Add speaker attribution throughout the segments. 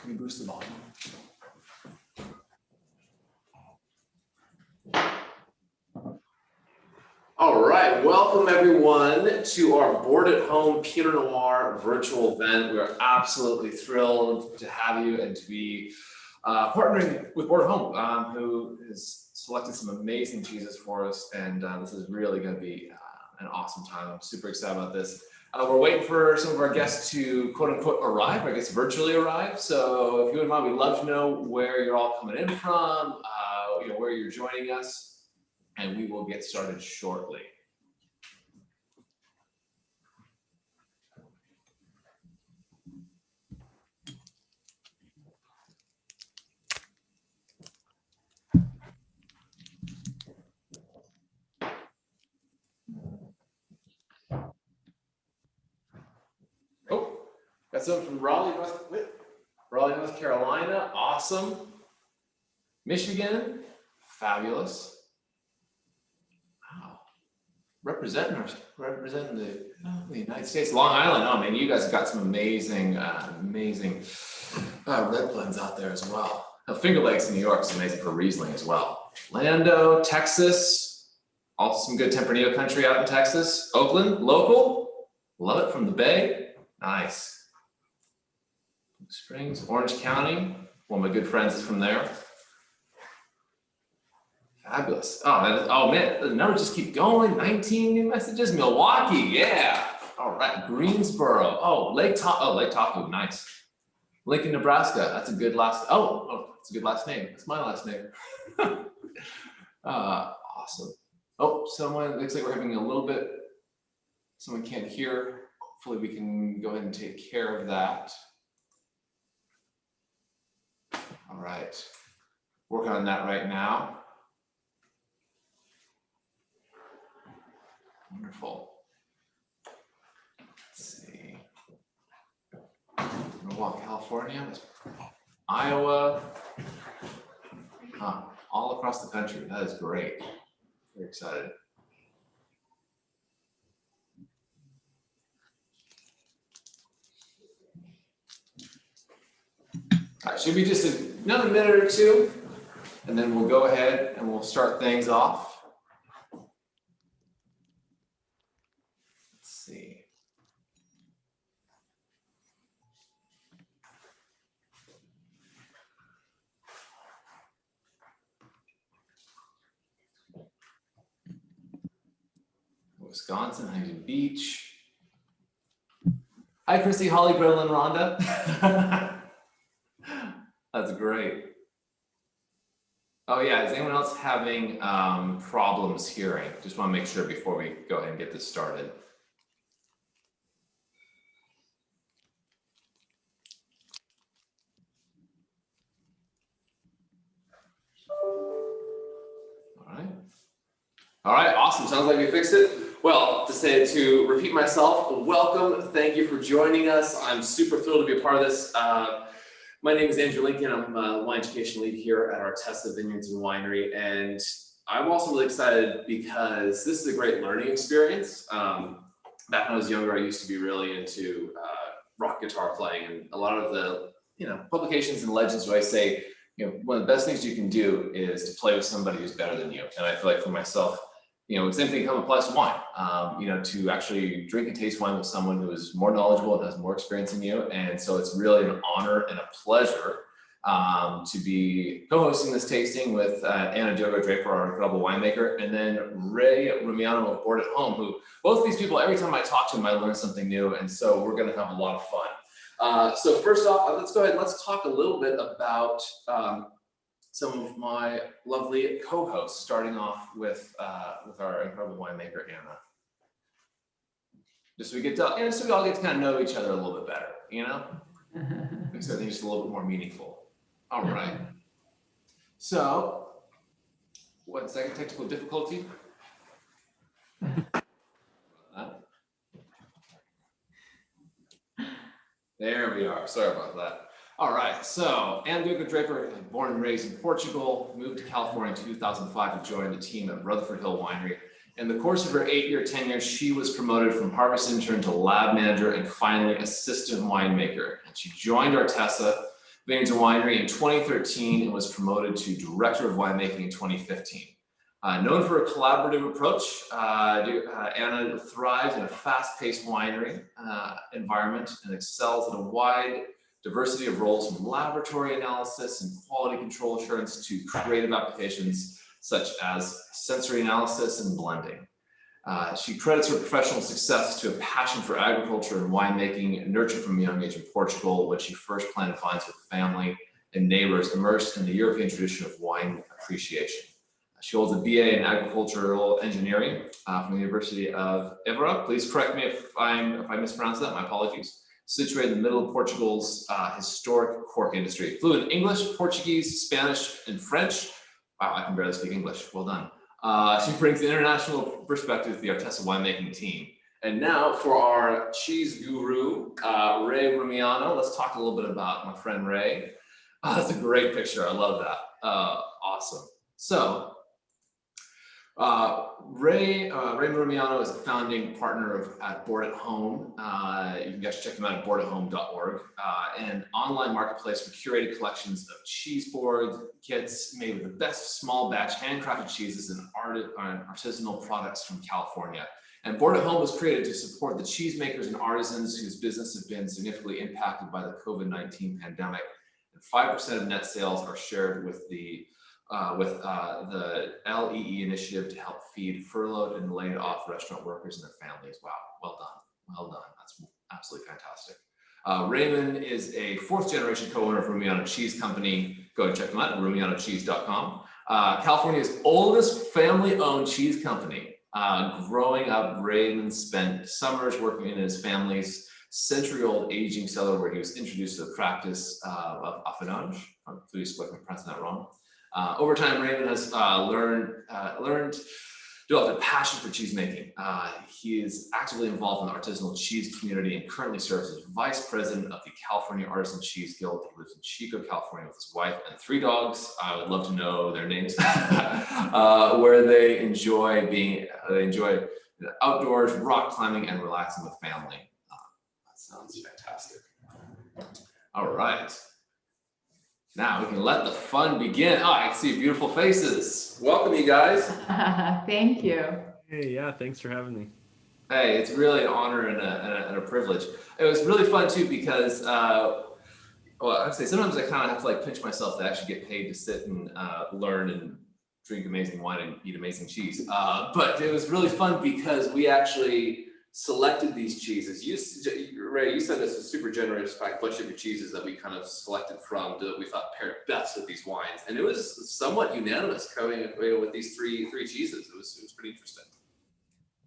Speaker 1: Can you boost the volume? All right, welcome everyone to our Board at Home Pinot Noir virtual event. We are absolutely thrilled to have you and to be partnering with Board at Home, who has selected some amazing cheeses for us, and this is really going to be an awesome time. I'm super excited about this. We're waiting for some of our guests to quote unquote arrive, or I guess virtually arrive. So if you wouldn't mind, we'd love to know where you're all coming in from, where you're joining us, and we will get started shortly. Oh, got something from Raleigh, North Carolina. Awesome. Michigan, fabulous. Wow. Representing the United States. Long Island. Oh man, you guys have got some amazing, amazing red blends out there as well. Now, Finger Lakes in New York is amazing for Riesling as well. Lando, Texas. Also some good Tempranillo country out in Texas. Oakland, local. Love it from the Bay. Nice. Springs, Orange County. One of my good friends is from there. Fabulous. Oh man, the numbers just keep going. 19 new messages. Milwaukee, yeah. All right. Greensboro. Oh, Lake Tahoe. Nice. Lincoln, Nebraska. That's a good last. That's a good last name. That's my last name. Awesome. Oh, someone looks like we're having a little bit. Someone can't hear. Hopefully, we can go ahead and take care of that. All right. Working on that right now. Wonderful. Let's see. Milwaukee, California, Iowa, all across the country. That is great. Very excited. All right, should be just another minute or two, and then we'll go ahead and we'll start things off. Wisconsin, Huntington Beach. Hi, Chrissy, Holly, Brittle, and Rhonda. That's great. Oh yeah, is anyone else having problems hearing? Just want to make sure before we go ahead and get this started. All right, awesome. Sounds like we fixed it. Well, to repeat myself, welcome. Thank you for joining us. I'm super thrilled to be a part of this. My name is Andrew Lincoln. I'm a wine education lead here at Artesa Vineyards and Winery. And I'm also really excited because this is a great learning experience. Back when I was younger, I used to be really into rock guitar playing, and a lot of the publications and legends would always say, one of the best things you can do is to play with somebody who's better than you. And I feel like for myself, the same thing applies to wine. To actually drink and taste wine with someone who is more knowledgeable and has more experience than you. And so it's really an honor and a pleasure to be co-hosting this tasting with Diogo-Draper, our incredible winemaker, and then Ray Rumiano of Board at Home, who both these people, every time I talk to them, I learn something new. And so we're going to have a lot of fun. So first off, let's go ahead and let's talk a little bit about some of my lovely co-hosts, starting off with our incredible winemaker, Anna. Just so we get to, so we all get to kind of know each other a little bit better, Makes everything just a little bit more meaningful. All right. So, 1 second, technical difficulty. There we are. Sorry about that. All right, so Diogo-Draper, born and raised in Portugal, moved to California in 2005 to join the team at Rutherford Hill Winery. In the course of her 8-year tenure, she was promoted from harvest intern to lab manager and finally assistant winemaker. And she joined Artesa Vineyards and Winery in 2013 and was promoted to Director of Winemaking in 2015. Known for a collaborative approach, Anna thrives in a fast-paced winery environment and excels at a wide diversity of roles, from laboratory analysis and quality control assurance to creative applications such as sensory analysis and blending. She credits her professional success to a passion for agriculture and winemaking, nurtured from a young age in Portugal, when she first planted vines with family and neighbors, immersed in the European tradition of wine appreciation. She holds a BA in agricultural engineering from the University of Évora. Please correct me if I mispronounce that, my apologies. Situated in the middle of Portugal's historic cork industry. Fluent in English, Portuguese, Spanish, and French. Wow, I can barely speak English, well done. She brings the international perspective to the Artesa winemaking team. And now for our cheese guru, Ray Rumiano. Let's talk a little bit about my friend Ray. That's a great picture, I love that. Awesome. So, Ray Rumiano is a founding partner at Board at Home. You can guys check them out at boardathome.org, an online marketplace for curated collections of cheese board kits made with the best small batch handcrafted cheeses and artisanal products from California. And Board at Home was created to support the cheesemakers and artisans whose business has been significantly impacted by the COVID-19 pandemic. And 5% of net sales are shared with the LEE initiative to help feed furloughed and laid off restaurant workers and their families. Wow, well done, well done. That's absolutely fantastic. Raymond is a fourth generation co-owner of Rumiano Cheese Company. Go and check them out at rumianocheese.com. California's oldest family-owned cheese company. Growing up, Raymond spent summers working in his family's century-old aging cellar, where he was introduced to the practice of affinage. Please correct me if I'm pronouncing that wrong. Over time, Raymond has developed a passion for cheese making. He is actively involved in the artisanal cheese community and currently serves as vice president of the California Artisan Cheese Guild. He lives in Chico, California with his wife and 3 dogs. I would love to know their names. Where they enjoy outdoors, rock climbing, and relaxing with family. That sounds fantastic. All right. Now we can let the fun begin. Oh, I can see beautiful faces. Welcome, you guys.
Speaker 2: Thank you.
Speaker 3: Hey, yeah, thanks for having me.
Speaker 1: Hey, it's really an honor and a privilege. It was really fun too because, well, I'd say sometimes I kind of have to like pinch myself to actually get paid to sit and learn and drink amazing wine and eat amazing cheese. But it was really fun because we actually selected these cheeses. Ray, you sent us a super generous bunch of your cheeses that we kind of selected from that we thought paired best with these wines, and it was somewhat unanimous coming with these three cheeses. It was pretty interesting.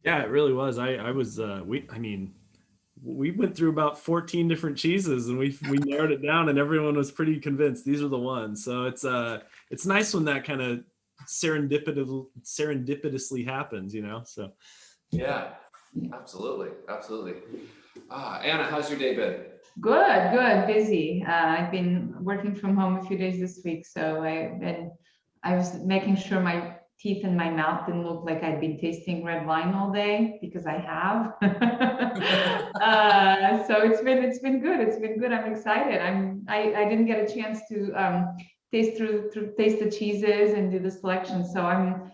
Speaker 3: Yeah, it really was. We went through about 14 different cheeses and we narrowed it down, and everyone was pretty convinced these are the ones. So it's nice when that kind of serendipitously happens, you know. So
Speaker 1: yeah. Absolutely. Anna, how's your day been?
Speaker 2: Good. Busy. I've been working from home a few days this week, so I was making sure my teeth and my mouth didn't look like I'd been tasting red wine all day, because I have. So it's been good. It's been good. I'm excited. I didn't get a chance to taste the cheeses and do the selection. So I'm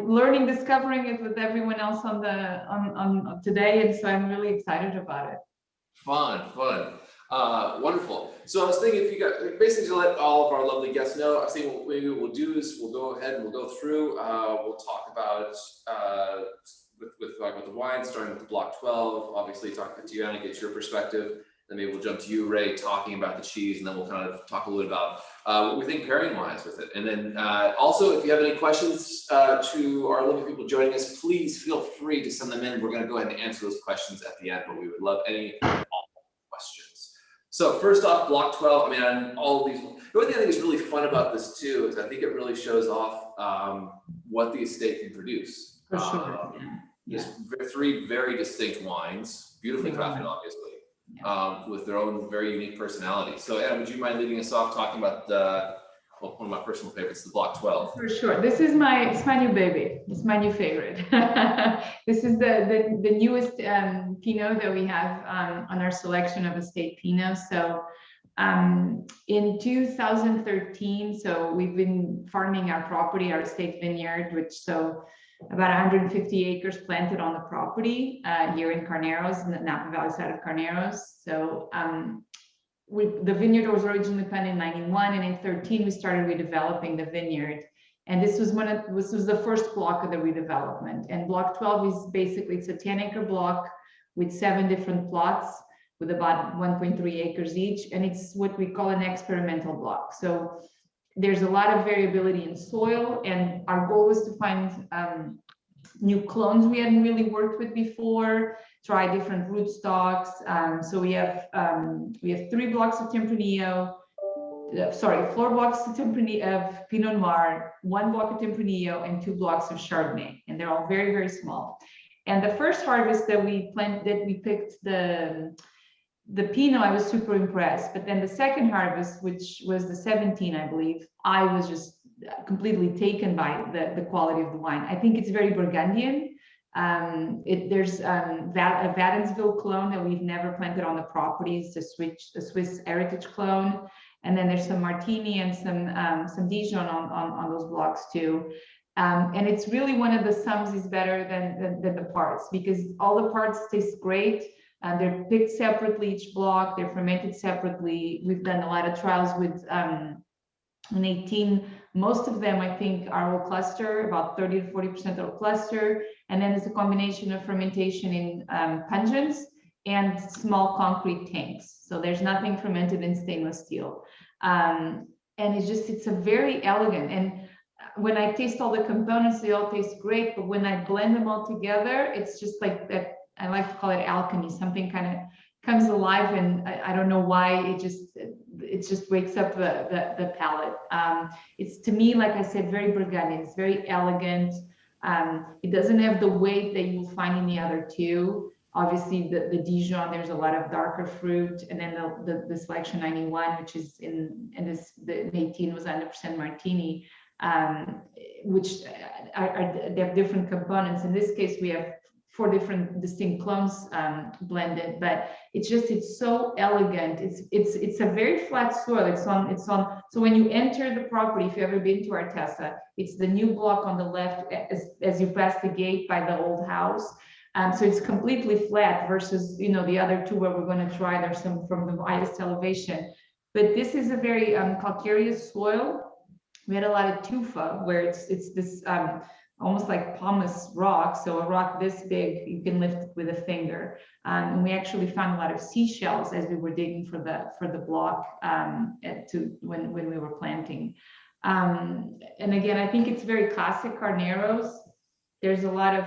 Speaker 2: learning, discovering it with everyone else on today, and so I'm really excited about it.
Speaker 1: Fun. Wonderful. So I was thinking, if you got basically to let all of our lovely guests know, I was thinking what maybe we'll do is we'll go ahead and we'll go through. We'll talk about with the wine, starting with the Block 12. Obviously, talk to you, Anna, get your perspective. Then maybe we'll jump to you, Ray, talking about the cheese, and then we'll kind of talk a little bit about what we think pairing-wise with it. And then also, if you have any questions to our lovely people joining us, please feel free to send them in. We're going to go ahead and answer those questions at the end, but we would love any and all questions. So first off, Block 12. I mean, on all of these, the only thing I think is really fun about this too is I think it really shows off what the estate can produce.
Speaker 2: For sure.
Speaker 1: Just 3 very distinct wines, beautifully crafted, obviously. With their own very unique personality. So, Anna, would you mind leading us off talking about one of my personal favorites, the Block 12?
Speaker 2: For sure. It's my new baby. It's my new favorite. This is the newest Pinot that we have on our selection of estate Pinot. So In 2013, so we've been farming our property, our estate vineyard, which so about 150 acres planted on the property here in Carneros, in the Napa Valley side of Carneros. So the vineyard was originally planted in 91, and in 13 we started redeveloping the vineyard. And this was the first block of the redevelopment. And block 12 is basically, it's a 10-acre block with 7 different plots with about 1.3 acres each. And it's what we call an experimental block. So there's a lot of variability in soil, and our goal was to find new clones we hadn't really worked with before, try different rootstocks. So we have 3 blocks of Tempranillo, 4 blocks of Pinot Noir, 1 block of Tempranillo, and 2 blocks of Chardonnay, and they're all very, very small. And the first harvest that we picked the Pinot, I was super impressed. But then the second harvest, which was the 17, I believe, I was just completely taken by the quality of the wine. I think it's very Burgundian. There's a Wadenswil clone that we've never planted on the property. It's a Swiss heritage clone. And then there's some Martini and some Dijon on those blocks too. And it's really one of the sums is better than the parts, because all the parts taste great. They're picked separately, each block, they're fermented separately. We've done a lot of trials with an 18. Most of them, I think, are all cluster, about 30 to 40% are cluster. And then it's a combination of fermentation in pungents and small concrete tanks. So there's nothing fermented in stainless steel. And it's a very elegant. And when I taste all the components, they all taste great. But when I blend them all together, it's just like that. I like to call it alchemy. Something kind of comes alive, and I don't know why. It just wakes up the palate. It's, to me, like I said, very Burgundian. It's very elegant. It doesn't have the weight that you'll find in the other two. Obviously, the Dijon, there's a lot of darker fruit, and then the selection 91, which is the 18 was 100% Martini, which they have different components. In this case, we have 4 different distinct clones blended, but it's so elegant. It's a very flat soil. It's on. So when you enter the property, if you've ever been to Artesa, it's the new block on the left as you pass the gate by the old house. So it's completely flat versus, the other 2 where we're going to try. There's some from the highest elevation, but this is a very calcareous soil. We had a lot of tufa where it's this almost like pumice rock. So a rock this big, you can lift with a finger. And we actually found a lot of seashells as we were digging for the block when we were planting. And again, I think it's very classic Carneros. There's a lot of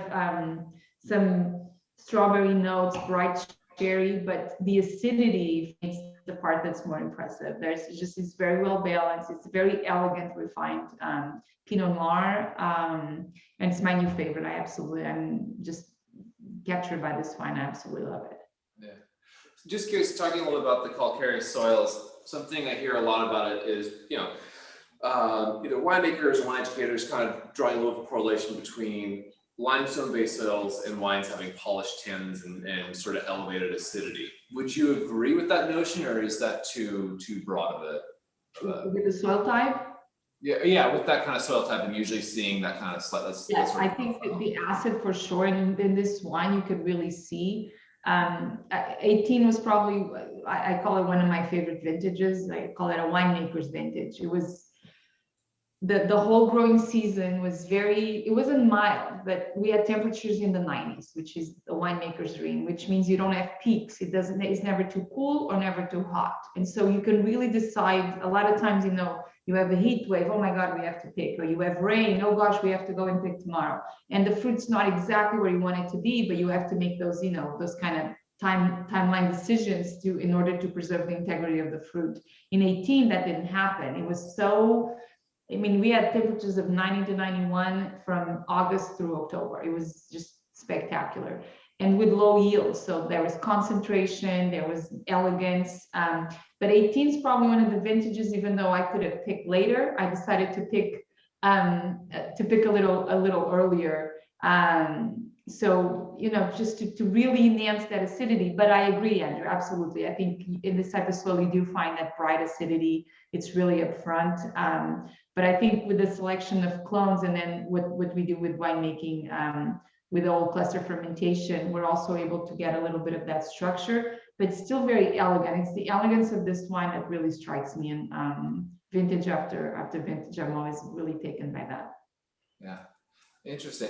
Speaker 2: some strawberry notes, bright cherry, but the acidity is the part that's more impressive. It's very well balanced. It's very elegant, refined Pinot Noir, and it's my new favorite. I'm just captured by this wine. I absolutely love it.
Speaker 1: Yeah. Just curious, talking a little about the calcareous soils. Something I hear a lot about it is, either winemakers and wine educators kind of drawing a little correlation between limestone-based soils and wines having polished tannins and sort of elevated acidity. Would you agree with that notion, or is that too broad of a?
Speaker 2: With the soil type?
Speaker 1: Yeah, with that kind of soil type, and usually seeing that kind of slight.
Speaker 2: Yes, I think the acid for sure, and in this wine you could really see. 18 was probably, I call it one of my favorite vintages. I call it a winemaker's vintage. It was the whole growing season was it wasn't mild, but we had temperatures in the 90s, which is the winemaker's dream, which means you don't have peaks. It's never too cool or never too hot. And so you can really decide. A lot of times, you have a heat wave, oh my God, we have to pick, or you have rain, oh gosh, we have to go and pick tomorrow. And the fruit's not exactly where you want it to be, but you have to make those, those kind of timeline decisions in order to preserve the integrity of the fruit. In 18, that didn't happen. It was we had temperatures of 90 to 91 from August through October. It was just spectacular, and with low yields. So there was concentration, there was elegance. But 18 is probably one of the vintages, even though I could have picked later, I decided to pick a little earlier. so, just to really enhance that acidity. But I agree, Andrew, absolutely. I think in this type of soil, you do find that bright acidity. It's really upfront. But I think with the selection of clones and then what we do with winemaking, with all cluster fermentation, we're also able to get a little bit of that structure, but still very elegant. It's the elegance of this wine that really strikes me. And vintage after vintage, I'm always really taken by that.
Speaker 1: Yeah, interesting.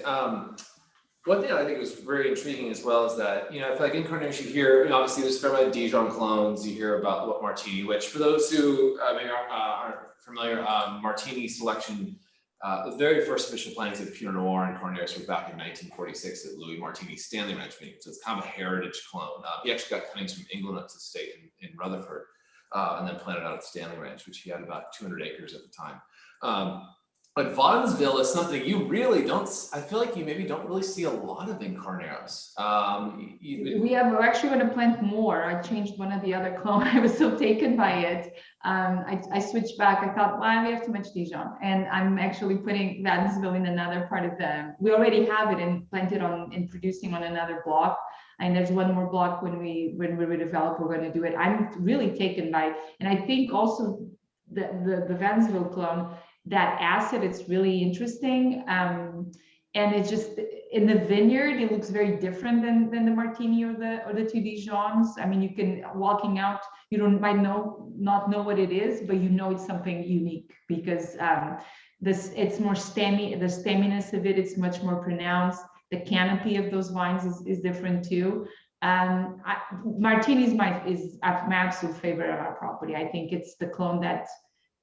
Speaker 1: One thing I think was very intriguing as well is that, I feel like in Cornish you hear, obviously there's a fair amount of Dijon clones, you hear about what Martini, which for those who maybe aren't familiar, Martini selection, the very first official plantings of Pinot Noir in Cornish were back in 1946 at Louis Martini's Stanley Ranch vineyard. So it's kind of a heritage clone. He actually got cuttings from England up to the estate in Rutherford, and then planted out at Stanley Ranch, which he had about 200 acres at the time. But Vaudensville is something you really don't, I feel like you maybe don't really see a lot of in Carneros.
Speaker 2: We're actually going to plant more. I changed one of the other clone. I was so taken by it. I switched back. I thought, well, we have too much Dijon. And I'm actually putting Vaudensville in another part of we already have it and planted and producing on another block. And there's one more block when we redevelop, we're going to do it. I'm really taken by, and I think also the Vaudensville clone, that acid, it's really interesting. And it's just in the vineyard, it looks very different than the Martini or the two Dijons. I mean, you can walking out, you might not know what it is, but it's something unique because it's more stemmy, the stemminess of it, it's much more pronounced. The canopy of those wines is different too. Martini is my absolute favorite of our property. I think it's the clone that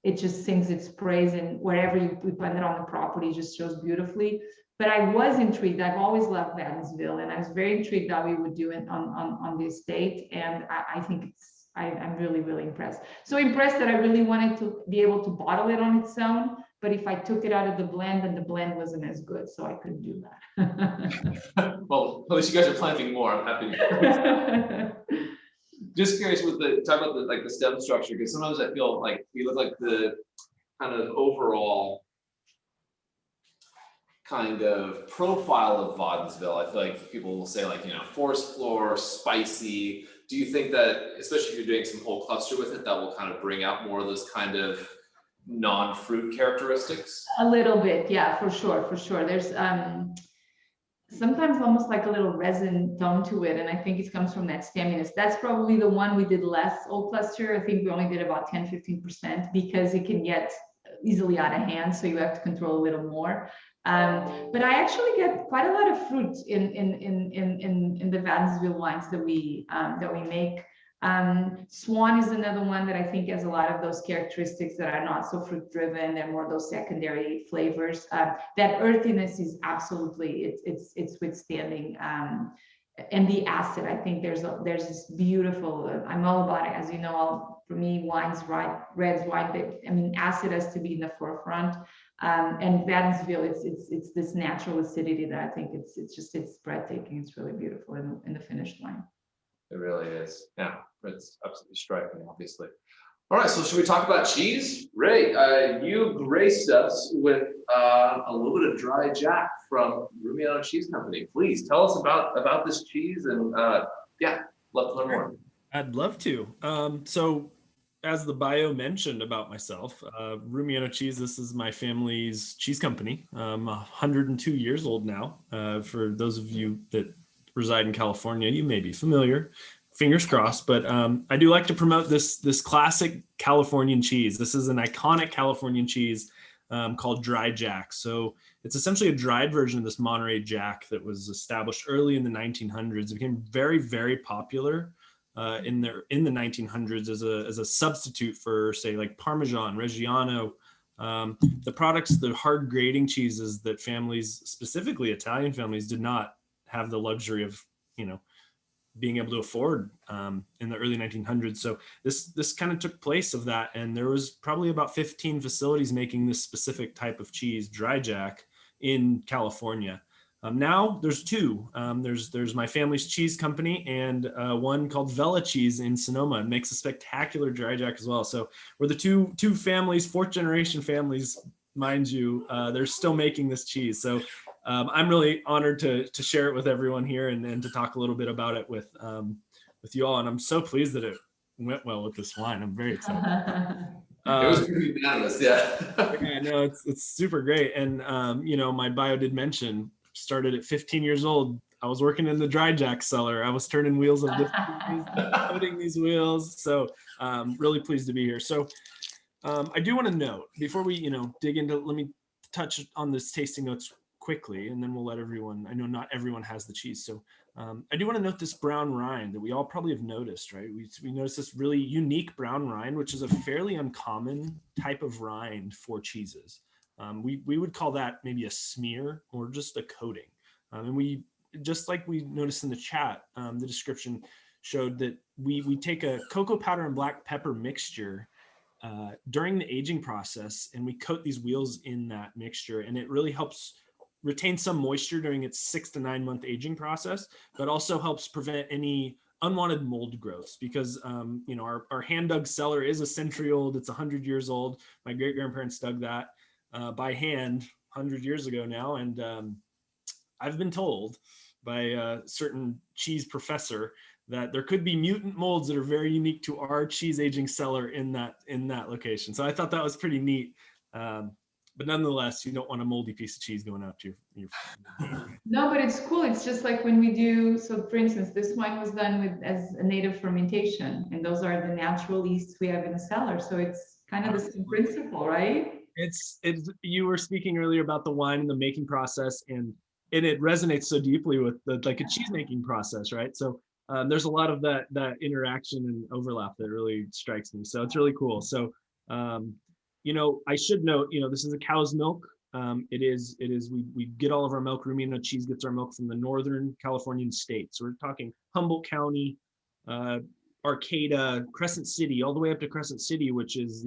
Speaker 2: it just sings its praise, and wherever we plant it on the property, it just shows beautifully. But I was intrigued. I've always loved Vaudensville, and I was very intrigued how we would do it on the estate. And I think I'm really, really impressed. So impressed that I really wanted to be able to bottle it on its own. But if I took it out of the blend, then the blend wasn't as good, so I couldn't do that.
Speaker 1: Well, at least you guys are planting more. I'm happy. Just curious with talk about the stem structure, because sometimes I feel like we look like the kind of overall kind of profile of Vaudensville. I feel like people will say forest floor, spicy. Do you think that, especially if you're doing some whole cluster with it, that will kind of bring out more of those kind of non-fruit characteristics?
Speaker 2: A little bit, yeah, for sure. There's sometimes almost like a little resin tone to it, and I think it comes from that stemminess. That's probably the one we did less old cluster. I think we only did about 10-15% because it can get easily out of hand, so you have to control a little more. But I actually get quite a lot of fruit in the Vaudensville wines that we make. Swan is another one that I think has a lot of those characteristics that are not so fruit driven. They're more those secondary flavors. That earthiness is absolutely, it's withstanding. And the acid, I think there's this beautiful, I'm all about it. As you know, for me, wines, reds, wine, acid has to be in the forefront. And Vaudensville, it's this natural acidity that I think it's breathtaking. It's really beautiful in the finished wine.
Speaker 1: It really is. Yeah, it's absolutely striking, obviously. All right, so should we talk about cheese? Ray, you graced us with a little bit of dry jack from Rumiano Cheese Company. Please tell us about this cheese, and yeah, love to learn more.
Speaker 3: I'd love to. So as the bio mentioned about myself, Rumiano Cheese, this is my family's cheese company. I'm 102 years old now. For those of you that reside in California, you may be familiar, fingers crossed, but I do like to promote this classic Californian cheese. This is an iconic Californian cheese called Dry Jack. So it's essentially a dried version of this Monterey Jack that was established early in the 1900s. It became very, very popular in the 1900s as a substitute for, say, like Parmesan, Reggiano, the products, the hard grating cheeses that families, specifically Italian families, did not have the luxury of, being able to afford in the early 1900s. So this kind of took place of that. And there was probably about 15 facilities making this specific type of cheese, Dry Jack, in California. Now there's two. There's my family's cheese company and one called Vella Cheese in Sonoma. It makes a spectacular Dry Jack as well. So we're the two families, fourth generation families, mind you, they're still making this cheese. So I'm really honored to share it with everyone here and to talk a little bit about it with you all. And I'm so pleased that it went well with this wine. I'm very excited.
Speaker 1: It was pretty unanimous, yeah.
Speaker 3: Yeah, no, it's super great. And my bio did mention, started at 15 years old. I was working in the dry jack cellar. I was turning wheels of this, coating these wheels. So really pleased to be here. So I do want to note before we dig into, let me touch on this tasting notes quickly, and then we'll let everyone, I know not everyone has the cheese. So I do want to note this brown rind that we all probably have noticed, right? We noticed this really unique brown rind, which is a fairly uncommon type of rind for cheeses. We would call that maybe a smear or just a coating. And we, just like we noticed in the chat, the description showed that we take a cocoa powder and black pepper mixture during the aging process, and we coat these wheels in that mixture, and it really helps retain some moisture during its 6 to 9 month aging process, but also helps prevent any unwanted mold growths because our hand dug cellar is a century old. It's 100 years old. My great grandparents dug that by hand 100 years ago now, and I've been told by a certain cheese professor that there could be mutant molds that are very unique to our cheese aging cellar in that location. So I thought that was pretty neat. But nonetheless, you don't want a moldy piece of cheese going out to your
Speaker 2: No, but it's cool. It's just like when we do, so for instance, this wine was done as a native fermentation, and those are the natural yeasts we have in the cellar. So it's kind of the same principle, right?
Speaker 3: It's you were speaking earlier about the wine and the making process, and it resonates so deeply with like a cheese making process, right? So there's a lot of that interaction and overlap that really strikes me. So it's really cool. So I should note, this is a cow's milk. It is we get all of our milk. Rumino cheese gets our milk from the northern Californian states. So we're talking Humboldt County, Arcata, Crescent City, all the way up to Crescent City, which is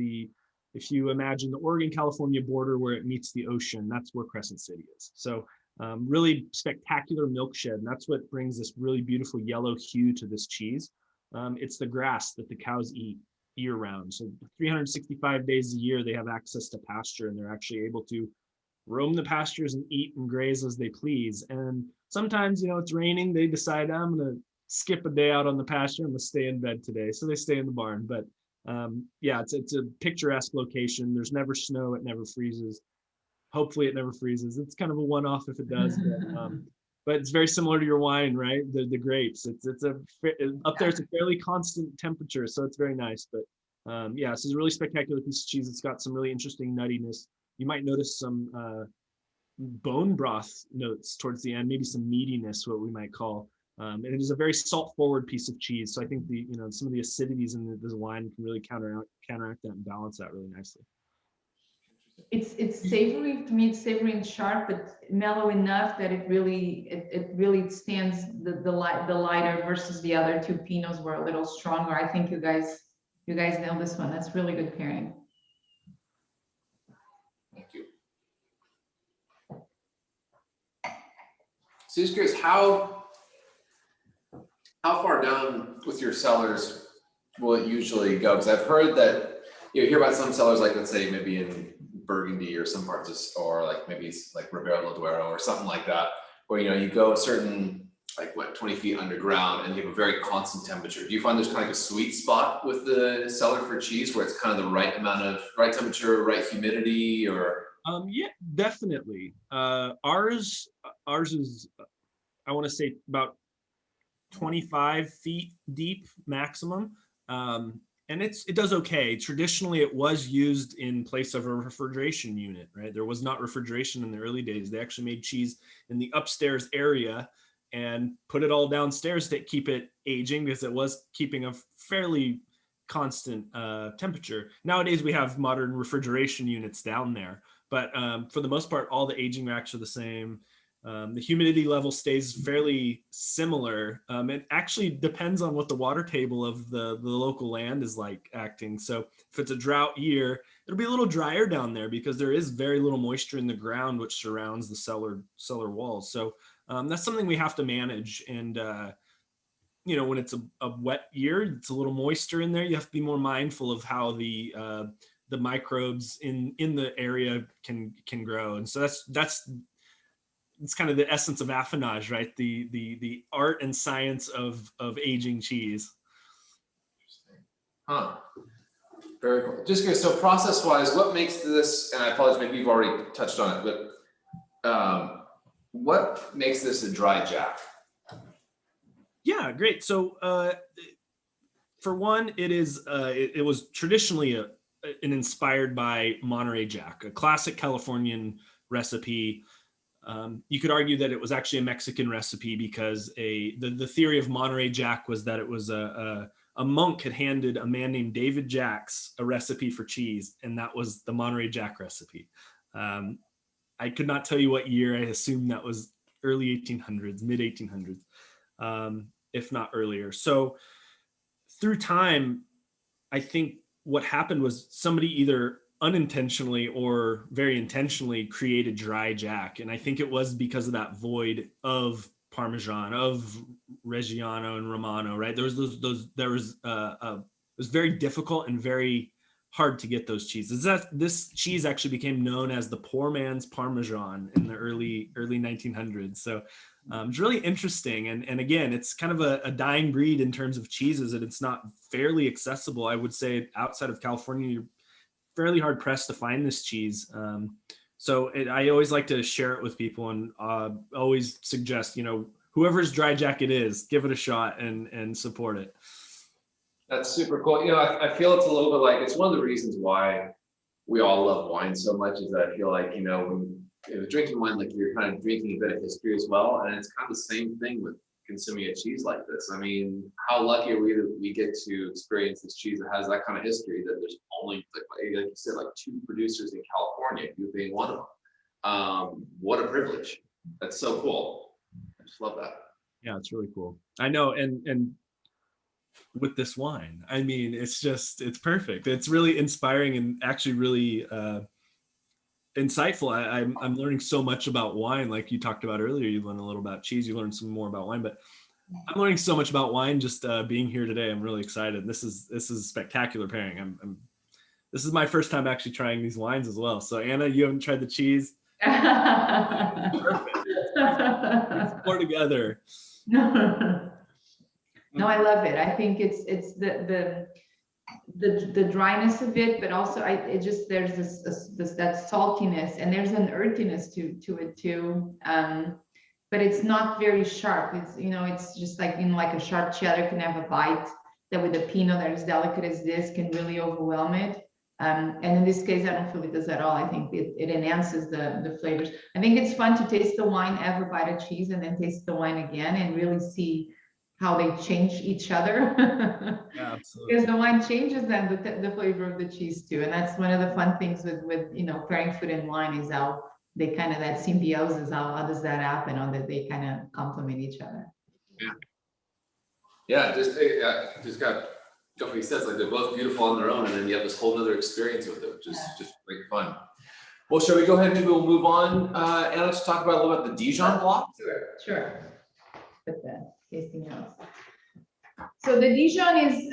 Speaker 3: if you imagine the Oregon-California border where it meets the ocean, that's where Crescent City is. So really spectacular milk shed. And that's what brings this really beautiful yellow hue to this cheese. It's the grass that the cows eat year round. So 365 days a year, they have access to pasture, and they're actually able to roam the pastures and eat and graze as they please. And sometimes, it's raining, they decide, I'm going to skip a day out on the pasture, I'm going to stay in bed today. So they stay in the barn. But it's a picturesque location. There's never snow, it never freezes. Hopefully it never freezes. It's kind of a one-off if it does, but it's very similar to your wine, right? The grapes. It's up there. It's a fairly constant temperature, so it's very nice. But so it's a really spectacular piece of cheese. It's got some really interesting nuttiness. You might notice some bone broth notes towards the end, maybe some meatiness, what we might call. And it is a very salt-forward piece of cheese. So I think some of the acidities in this wine can really counteract that and balance that really nicely.
Speaker 2: It's savory to me. It's savory and sharp, but mellow enough that it really stands the lighter versus the other two Pinots were a little stronger. I think you guys nailed this one. That's really good pairing.
Speaker 1: Thank you. So just curious, how far down with your cellars will it usually go? Because I've heard that you hear about some cellars, like let's say maybe in Burgundy or some parts of, or like maybe it's like Ribera del Duero or something like that, where you go a certain 20 feet underground and you have a very constant temperature. Do you find there's kind of like a sweet spot with the cellar for cheese where it's kind of the right amount of right temperature, right humidity, or?
Speaker 3: Yeah, definitely. Ours is, I want to say about 25 feet deep maximum. And it does okay. Traditionally, it was used in place of a refrigeration unit, right? There was not refrigeration in the early days. They actually made cheese in the upstairs area and put it all downstairs to keep it aging, because it was keeping a fairly constant temperature. Nowadays, we have modern refrigeration units down there, but for the most part, all the aging racks are the same. The humidity level stays fairly similar. It actually depends on what the water table of the local land is acting. So if it's a drought year, it'll be a little drier down there because there is very little moisture in the ground which surrounds the cellar walls. So that's something we have to manage. And when it's a wet year, it's a little moisture in there. You have to be more mindful of how the microbes in the area can grow. And so that's it's kind of the essence of affinage, right? The art and science of aging cheese.
Speaker 1: Huh. Very cool. Just curious, so process-wise, what makes this, and I apologize, maybe you've already touched on it, but what makes this a dry jack?
Speaker 3: Yeah, great. So for one, it was traditionally an inspired by Monterey Jack, a classic Californian recipe. You could argue that it was actually a Mexican recipe because the theory of Monterey Jack was that it was a monk had handed a man named David Jacks a recipe for cheese, and that was the Monterey Jack recipe. I could not tell you what year. I assume that was early 1800s, mid 1800s, if not earlier. So through time, I think what happened was somebody either unintentionally or very intentionally created dry jack. And I think it was because of that void of Parmesan, of Reggiano and Romano, right? There was it was very difficult and very hard to get those cheeses. This cheese actually became known as the poor man's Parmesan in the early 1900s. So it's really interesting. And again, it's kind of a dying breed in terms of cheeses, and it's not fairly accessible. I would say outside of California, you're fairly hard pressed to find this cheese. I always like to share it with people, and always suggest, whoever's dry jack it is, give it a shot and support it.
Speaker 1: That's super cool. I feel it's a little bit like, it's one of the reasons why we all love wine so much, is that I feel like, when you're drinking wine, like you're kind of drinking a bit of history as well. And it's kind of the same thing with consuming a cheese like this. I mean, how lucky are we that we get to experience this cheese that has that kind of history, that there's only, like you said, like 2 producers in California, you being one of them. What a privilege. That's so cool. I just love that.
Speaker 3: Yeah, it's really cool. I know. And with this wine, I mean, it's perfect. It's really inspiring and actually really insightful. I'm learning so much about wine. Like you talked about earlier, you learned a little about cheese, you learned some more about wine, but I'm learning so much about wine just being here today. I'm really excited. This is a spectacular pairing. This is my first time actually trying these wines as well. So Anna, you haven't tried the cheese? Perfect. Let's pour together.
Speaker 2: No, I love it. I think it's the dryness of it, but also there's that saltiness, and there's an earthiness to it too. But it's not very sharp. It's just like like a sharp cheddar can have a bite that with a Pinot that is delicate as this can really overwhelm it. And in this case, I don't feel it does at all. I think it enhances the flavors. I think it's fun to taste the wine, have a bite of cheese, and then taste the wine again and really see how they change each other.
Speaker 3: Yeah, absolutely.
Speaker 2: Because the wine changes then the flavor of the cheese too. And that's one of the fun things with pairing food and wine, is how they kind of, that symbiosis, how does that happen, or that they kind of complement each other.
Speaker 1: Yeah, just got definitely sense like they're both beautiful on their own, and then you have this whole other experience with it, which is just great fun. Well, shall we go ahead and maybe we'll move on, and let's talk about a little bit the Dijon Blocks.
Speaker 2: Sure. Put the tasting notes. So the Dijon is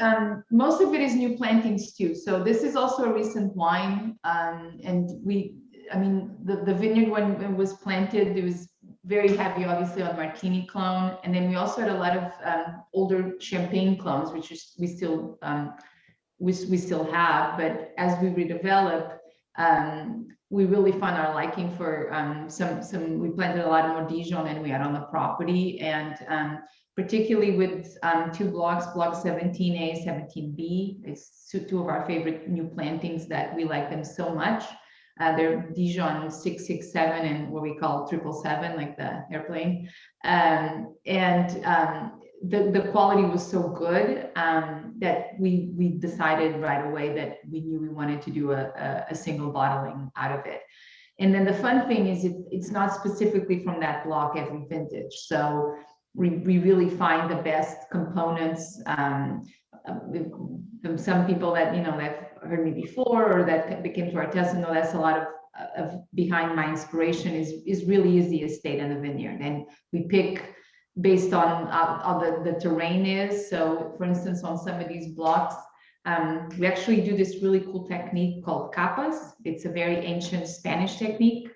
Speaker 2: most of it is new plantings too. So this is also a recent wine, and the vineyard, when it was planted, it was very heavy, obviously, on Martini clone, and then we also had a lot of older Champagne clones, which we still have. But as we redevelop, we really found our liking for some. We planted a lot more Dijon than we had on the property, and particularly with 2 blocks, block 17A, 17B. It's 2 of our favorite new plantings that we like them so much. They're Dijon 667 and what we call 777, like the airplane. The quality was so good that we decided right away that we knew we wanted to do a single bottling out of it. And then the fun thing is it's not specifically from that block every vintage. So we really find the best components. Some people that that heard me before or that became to Artesa know that's a lot of behind my inspiration is really the estate and the vineyard, and we pick based on how the terrain is. So for instance, on some of these blocks, we actually do this really cool technique called capas. It's a very ancient Spanish technique.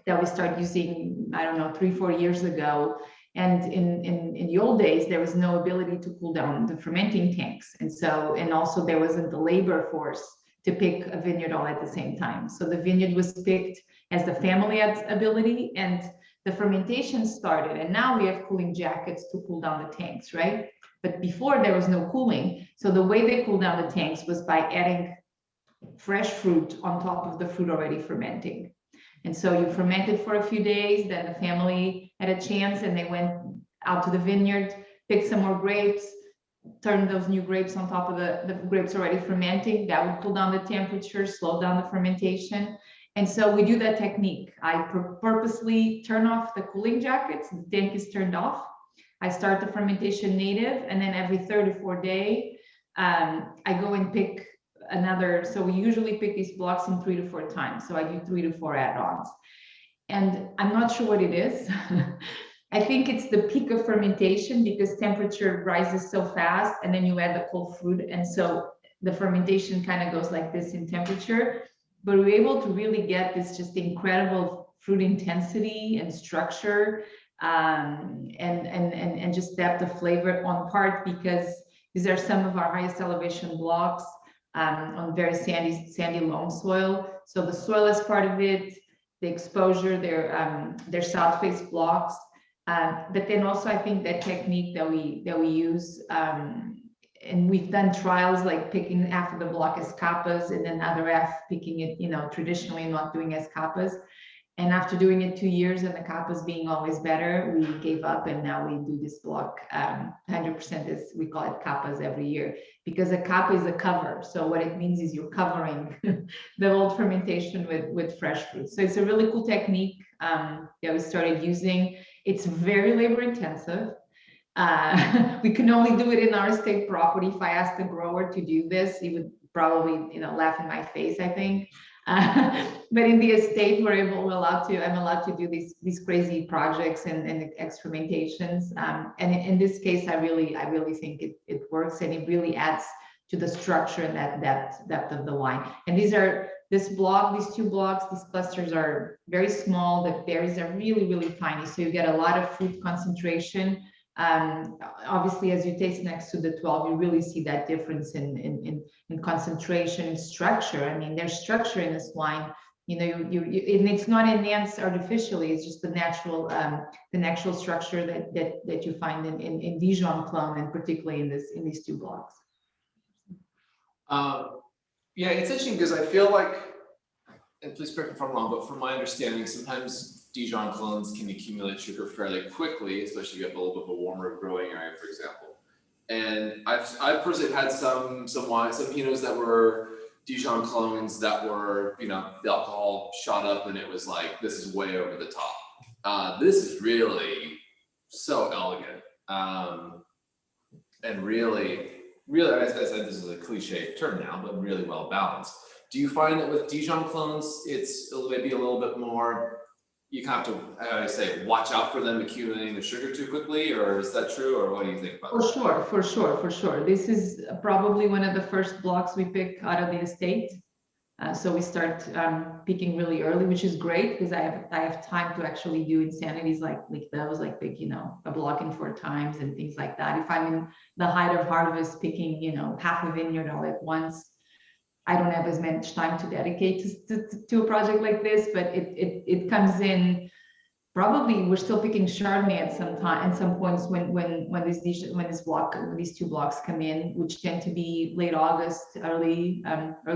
Speaker 2: that we started using, I don't know, 3-4 years ago. And in the old days, there was no ability to cool down the fermenting tanks. And also there wasn't the labor force to pick a vineyard all at the same time. So the vineyard was picked as the family ability, and the fermentation started. And now we have cooling jackets to cool down the tanks, right? But before there was no cooling. So the way they cool down the tanks was by adding fresh fruit on top of the fruit already fermenting. And so you fermented for a few days, then the family had a chance and they went out to the vineyard, picked some more grapes, turned those new grapes on top of the grapes already fermenting. That would cool down the temperature, slow down the fermentation. And so we do that technique. I purposely turn off the cooling jackets, the tank is turned off. I start the fermentation native, and then every 3rd or 4th day, I go and pick another. So we usually pick these blocks in 3 to 4 times. So I do 3 to 4 add-ons. And I'm not sure what it is. I think it's the peak of fermentation, because temperature rises so fast, and then you add the cold fruit. And so the fermentation kind of goes like this in temperature, but we're able to really get this just incredible fruit intensity and structure, and just depth of flavor on part, because these are some of our highest elevation blocks on very sandy loam soil. So the soil is part of it, the exposure, they're south face blocks. But then also I think that technique that we use, and we've done trials like picking half of the block as capas and then other half picking it, traditionally not doing as capas. And after doing it 2 years and the capas being always better, we gave up, and now we do this block 100%, as we call it capas every year, because a capa is a cover. So what it means is you're covering the old fermentation with fresh fruit. So it's a really cool technique that we started using. It's very labor intensive. We can only do it in our estate property. If I asked the grower to do this, he would probably, laugh in my face, I think. But in the estate, I'm allowed to do these crazy projects and experimentations. And in this case, I really think it works, and it really adds to the structure and that depth of the wine. And these 2 blocks, these clusters are very small. The berries are really, really tiny. So you get a lot of fruit concentration. Obviously, as you taste next to the 12, you really see that difference in concentration and structure. I mean, there's structure in this wine. And it's not enhanced artificially. It's just the natural structure that you find in Dijon clone, and particularly in these 2 blocks.
Speaker 1: Yeah, it's interesting because I feel like, and please correct me if I'm wrong, but from my understanding, sometimes Dijon clones can accumulate sugar fairly quickly, especially if you have a little bit of a warmer growing area, for example. And I've personally had some wines, some pinots that were Dijon clones that were, the alcohol shot up and it was like, this is way over the top. This is really so elegant, and really, as I said, this is a cliche term now, but really well balanced. Do you find that with Dijon clones, it's maybe a little bit more, you have to, watch out for them accumulating the sugar too quickly, or is that true, or what do you think about that?
Speaker 2: For sure. This is probably one of the first blocks we pick out of the estate. So we start picking really early, which is great, because I have time to actually do insanities like those, like pick, a block in 4 times and things like that. If I'm in the height of harvest, picking, half a vineyard all at once, I don't have as much time to dedicate to a project like this, but it comes in. Probably we're still picking Chardonnay at some points when these 2 blocks come in, which tend to be late August, early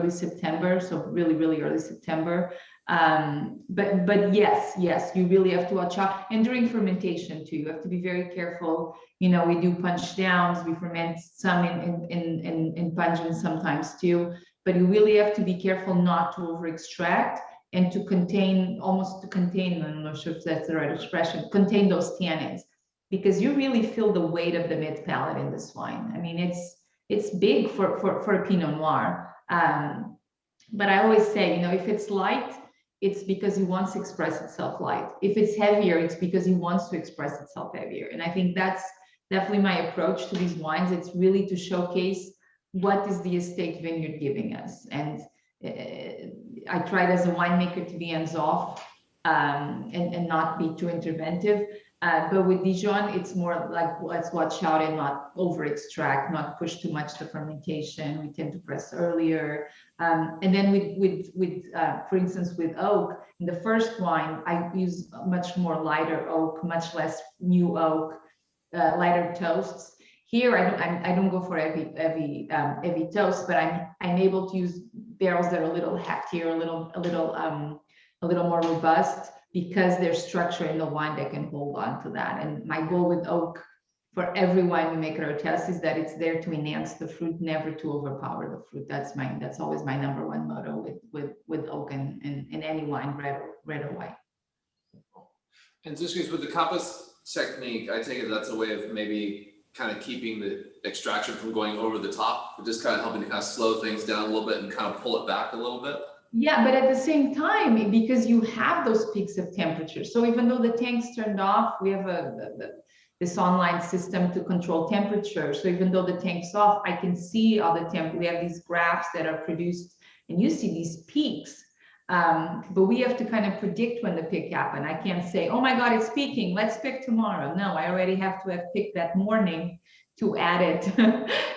Speaker 2: September, so really early September. But yes, you really have to watch out, and during fermentation too, you have to be very careful. We do punch downs, we ferment some in pungent sometimes too, but you really have to be careful not to over extract, and to contain, I'm not sure if that's the right expression, contain those tannins, because you really feel the weight of the mid palate in this wine. I mean, it's big for a Pinot Noir. But I always say, if it's light, it's because he wants to express itself light. If it's heavier, it's because he wants to express itself heavier. And I think that's definitely my approach to these wines. It's really to showcase what is the estate vineyard giving us. And I tried as a winemaker to be hands off, and not be too interventive. But with Dijon, it's more like let's watch out and not over extract, not push too much the fermentation. We tend to press earlier. And then for instance, with oak, in the first wine, I use much more lighter oak, much less new oak, lighter toasts. Here, I don't go for heavy toast, but I'm able to use barrels that are a little heftier, a little more robust, because there's structure in the wine that can hold on to that. And my goal with oak for every wine we make at Artesa is that it's there to enhance the fruit, never to overpower the fruit. That's always my number one motto with oak and any wine, red or white.
Speaker 1: And just with the compass technique, I take it that's a way of maybe kind of keeping the extraction from going over the top, but just kind of helping to kind of slow things down a little bit and kind of pull it back a little bit.
Speaker 2: Yeah, but at the same time, because you have those peaks of temperature. So even though the tank's turned off, we have this online system to control temperature. So even though the tank's off, I can see all the temp. We have these graphs that are produced, and you see these peaks. But we have to kind of predict when the pick happen. I can't say, oh my God, it's peaking, let's pick tomorrow. No, I already have to have picked that morning to add it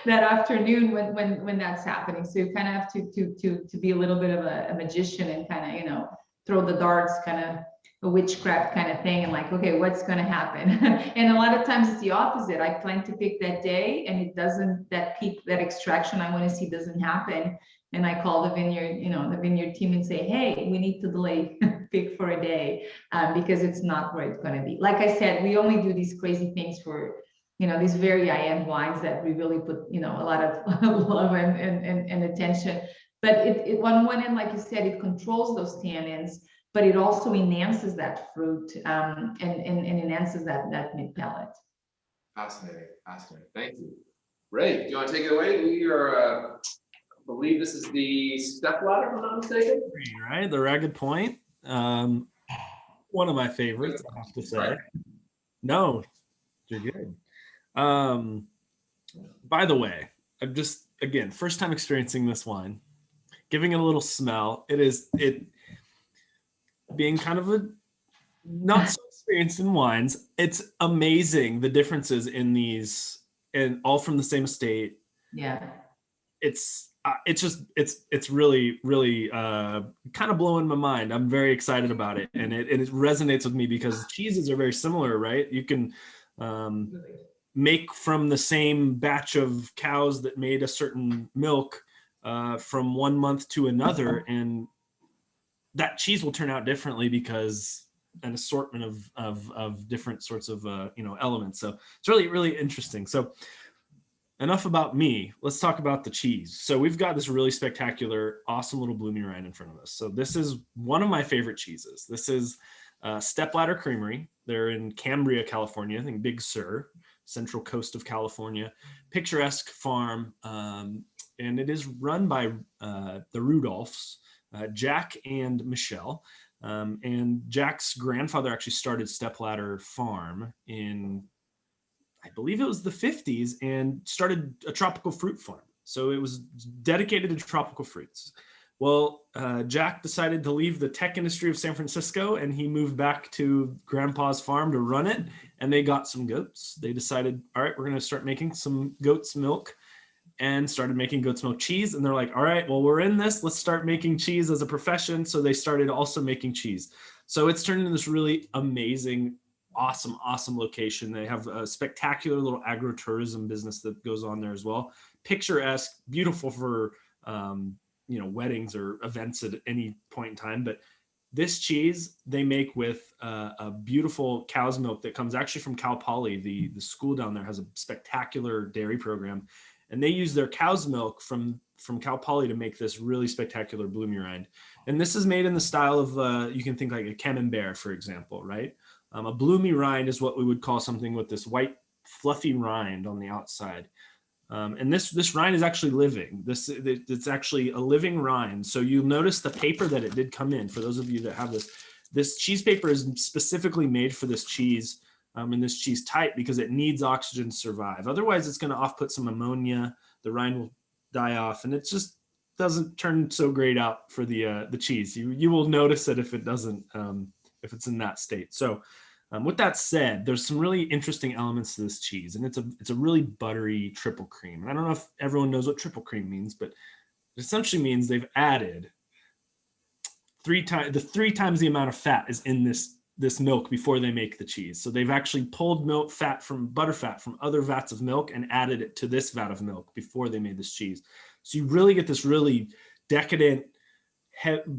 Speaker 2: that afternoon when that's happening. So you kind of have to be a little bit of a magician and kind of, throw the darts, kind of a witchcraft kind of thing, and like, okay, what's going to happen? And a lot of times it's the opposite. I plan to pick that day and it doesn't, that peak, that extraction I want to see doesn't happen. And I call the vineyard, the vineyard team and say, hey, we need to delay pick for a day because it's not where it's going to be. Like I said, we only do these crazy things for, these very high-end wines that we really put, a lot of love and attention. But on one end, like you said, it controls those tannins, but it also enhances that fruit and enhances that mid palate.
Speaker 1: Fascinating. Thank you. Ray, do you want to take it away? We are, I believe this is the step ladder, if I'm not mistaken.
Speaker 3: Right, the Ragged Point. One of my favorites, I have to say. Right. No, you're good. By the way, I'm just, again, first time experiencing this wine, giving it a little smell. It being kind of a not so experienced in wines, it's amazing the differences in these, and all from the same estate.
Speaker 2: Yeah.
Speaker 3: It's really kind of blowing my mind. I'm very excited about it, and it resonates with me because cheeses are very similar, right? You can make from the same batch of cows that made a certain milk from 1 month to another, and that cheese will turn out differently because an assortment of different sorts of elements. So it's really interesting. So enough about me. Let's talk about the cheese. So we've got this really spectacular, awesome little bloomy rind in front of us. So this is one of my favorite cheeses. This is Stepladder Creamery. They're in Cambria, California. I think Big Sur, central coast of California. Picturesque farm, and it is run by the Rudolphs, Jack and Michelle. And Jack's grandfather actually started Stepladder Farm in, I believe it was the 50s, and started a tropical fruit farm. So it was dedicated to tropical fruits. Well, Jack decided to leave the tech industry of San Francisco, and he moved back to grandpa's farm to run it, and they got some goats. They decided, all right, we're going to start making some goat's milk, and started making goat's milk cheese. And they're like, all right, well, we're in this. Let's start making cheese as a profession. So they started also making cheese. So it's turned into this really amazing, awesome location. They have a spectacular little agritourism business that goes on there as well. Picturesque, beautiful for weddings or events at any point in time. But this cheese they make with a beautiful cow's milk that comes actually from Cal Poly. The school down there has a spectacular dairy program, and they use their cow's milk from Cal Poly to make this really spectacular bloomy rind. And this is made in the style of you can think like a camembert, for example, right? A bloomy rind is what we would call something with this white fluffy rind on the outside. And this rind is actually living. It's actually a living rind. So you'll notice the paper that it did come in. For those of you that have this cheese paper is specifically made for this cheese and this cheese type because it needs oxygen to survive. Otherwise, it's going to off-put some ammonia. The rind will die off, and it just doesn't turn so great out for the cheese. You will notice it if it doesn't if it's in that state. So with that said, there's some really interesting elements to this cheese, and it's a really buttery triple cream. And I don't know if everyone knows what triple cream means, but it essentially means they've added three times the amount of fat is in this milk before they make the cheese. So they've actually pulled butter fat from other vats of milk and added it to this vat of milk before they made this cheese. So you really get this really decadent,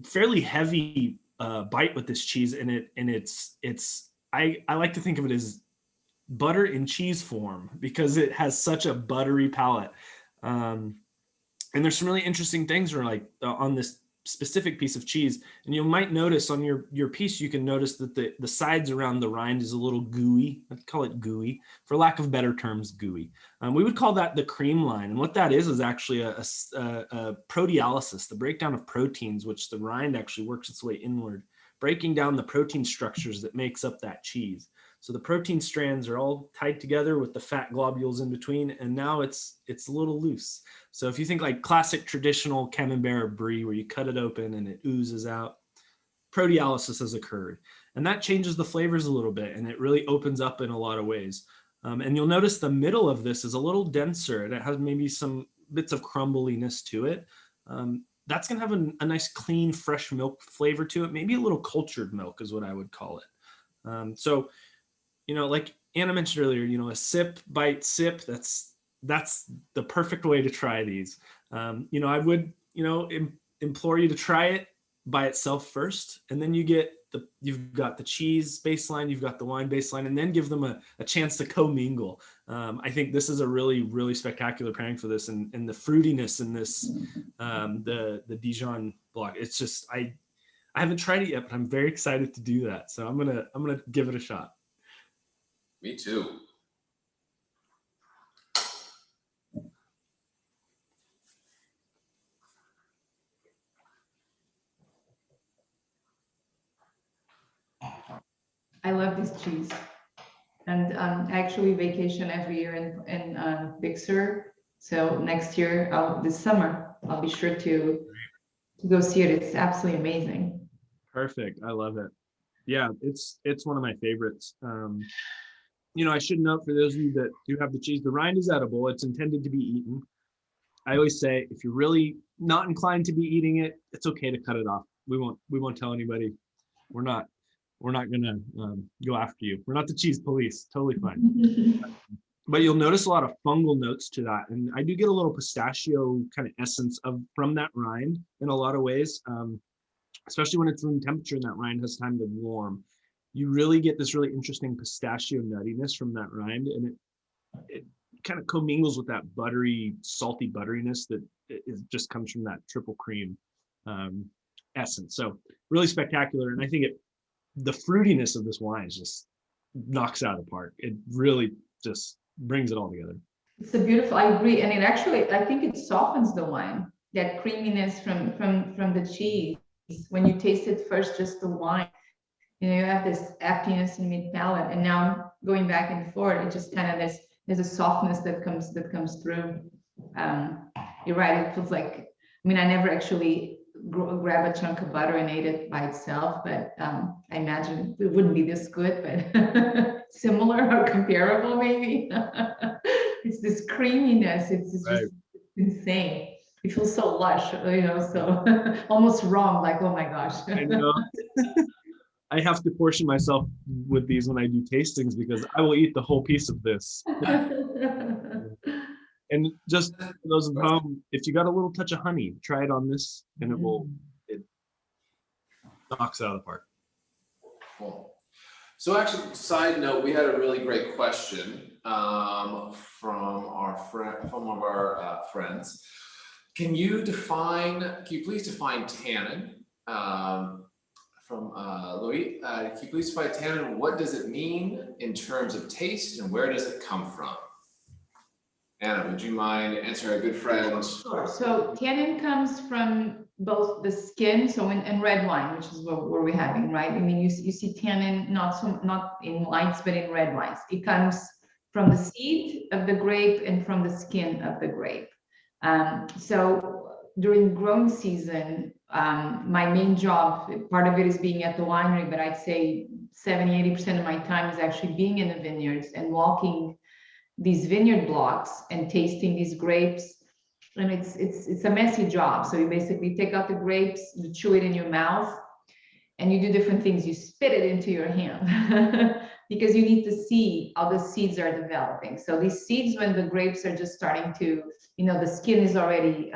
Speaker 3: fairly heavy bite with this cheese, and I like to think of it as butter in cheese form because it has such a buttery palate. And there's some really interesting things on this specific piece of cheese, and you might notice on your piece, you can notice that the sides around the rind is a little gooey. I'd call it gooey, for lack of better terms, gooey. We would call that the cream line, and what that is actually a proteolysis, the breakdown of proteins, which the rind actually works its way inward, breaking down the protein structures that makes up that cheese. So the protein strands are all tied together with the fat globules in between, and now it's a little loose. So if you think like classic traditional Camembert or Brie, where you cut it open and it oozes out, proteolysis has occurred. And that changes the flavors a little bit, and it really opens up in a lot of ways. And you'll notice the middle of this is a little denser, and it has maybe some bits of crumbliness to it. That's going to have a nice, clean, fresh milk flavor to it. Maybe a little cultured milk is what I would call it. So, like Anna mentioned earlier, a sip, bite, sip, that's the perfect way to try these. I would, implore you to try it by itself first, and then you've got the cheese baseline, you've got the wine baseline, and then give them a chance to commingle. I think this is a really, really spectacular pairing for this, and the fruitiness in this, the Dijon block. It's just I haven't tried it yet, but I'm very excited to do that. So I'm gonna give it a shot.
Speaker 1: Me too.
Speaker 2: I love this cheese, and I actually vacation every year in Big Sur. So next year, this summer, I'll be sure to go see it. It's absolutely amazing.
Speaker 3: Perfect. I love it. Yeah, it's one of my favorites. I should note, for those of you that do have the cheese, the rind is edible. It's intended to be eaten. I always say, if you're really not inclined to be eating it, it's okay to cut it off. We won't tell anybody. We're not gonna go after you. We're not the cheese police. Totally fine. But you'll notice a lot of fungal notes to that, and I do get a little pistachio kind of essence from that rind in a lot of ways. Especially when it's room temperature and that rind has time to warm. You really get this really interesting pistachio nuttiness from that rind, and it kind of commingles with that buttery, salty butteriness that just comes from that triple cream essence. So really spectacular, and I think the fruitiness of this wine just knocks it out of the park. It really just brings it all together.
Speaker 2: It's a beautiful, I agree, and it actually, I think it softens the wine, that creaminess from the cheese. When you taste it first, just the wine, you have this emptiness in mid palate, and now going back and forth, it just kind of there's a softness that comes through. You're right. It feels like, I never actually grab a chunk of butter and ate it by itself, but I imagine it wouldn't be this good, but similar or comparable maybe. It's this creaminess. It's just insane. It feels so lush, so almost wrong, like, oh my gosh.
Speaker 3: I know. I have to portion myself with these when I do tastings, because I will eat the whole piece of this. And just for those at home, if you got a little touch of honey, try it on this, and it knocks it out of the park.
Speaker 1: Cool. So actually, side note, we had a really great question from one of our friends. Can you please define tannin? From Louis, can you please define tannin? What does it mean in terms of taste, and where does it come from? Anna, would you mind answering our good friend?
Speaker 2: Sure. So tannin comes from both the skin, so in red wine, which is what we're having, right? You see tannin not in whites, but in red wines. It comes from the seed of the grape and from the skin of the grape. So during growing season, my main job, part of it is being at the winery, but I'd say 70–80% of my time is actually being in the vineyards and walking these vineyard blocks and tasting these grapes. And it's a messy job. So you basically take out the grapes, you chew it in your mouth, and you do different things. You spit it into your hand because you need to see how the seeds are developing. So these seeds, when the grapes are just starting to, the skin is already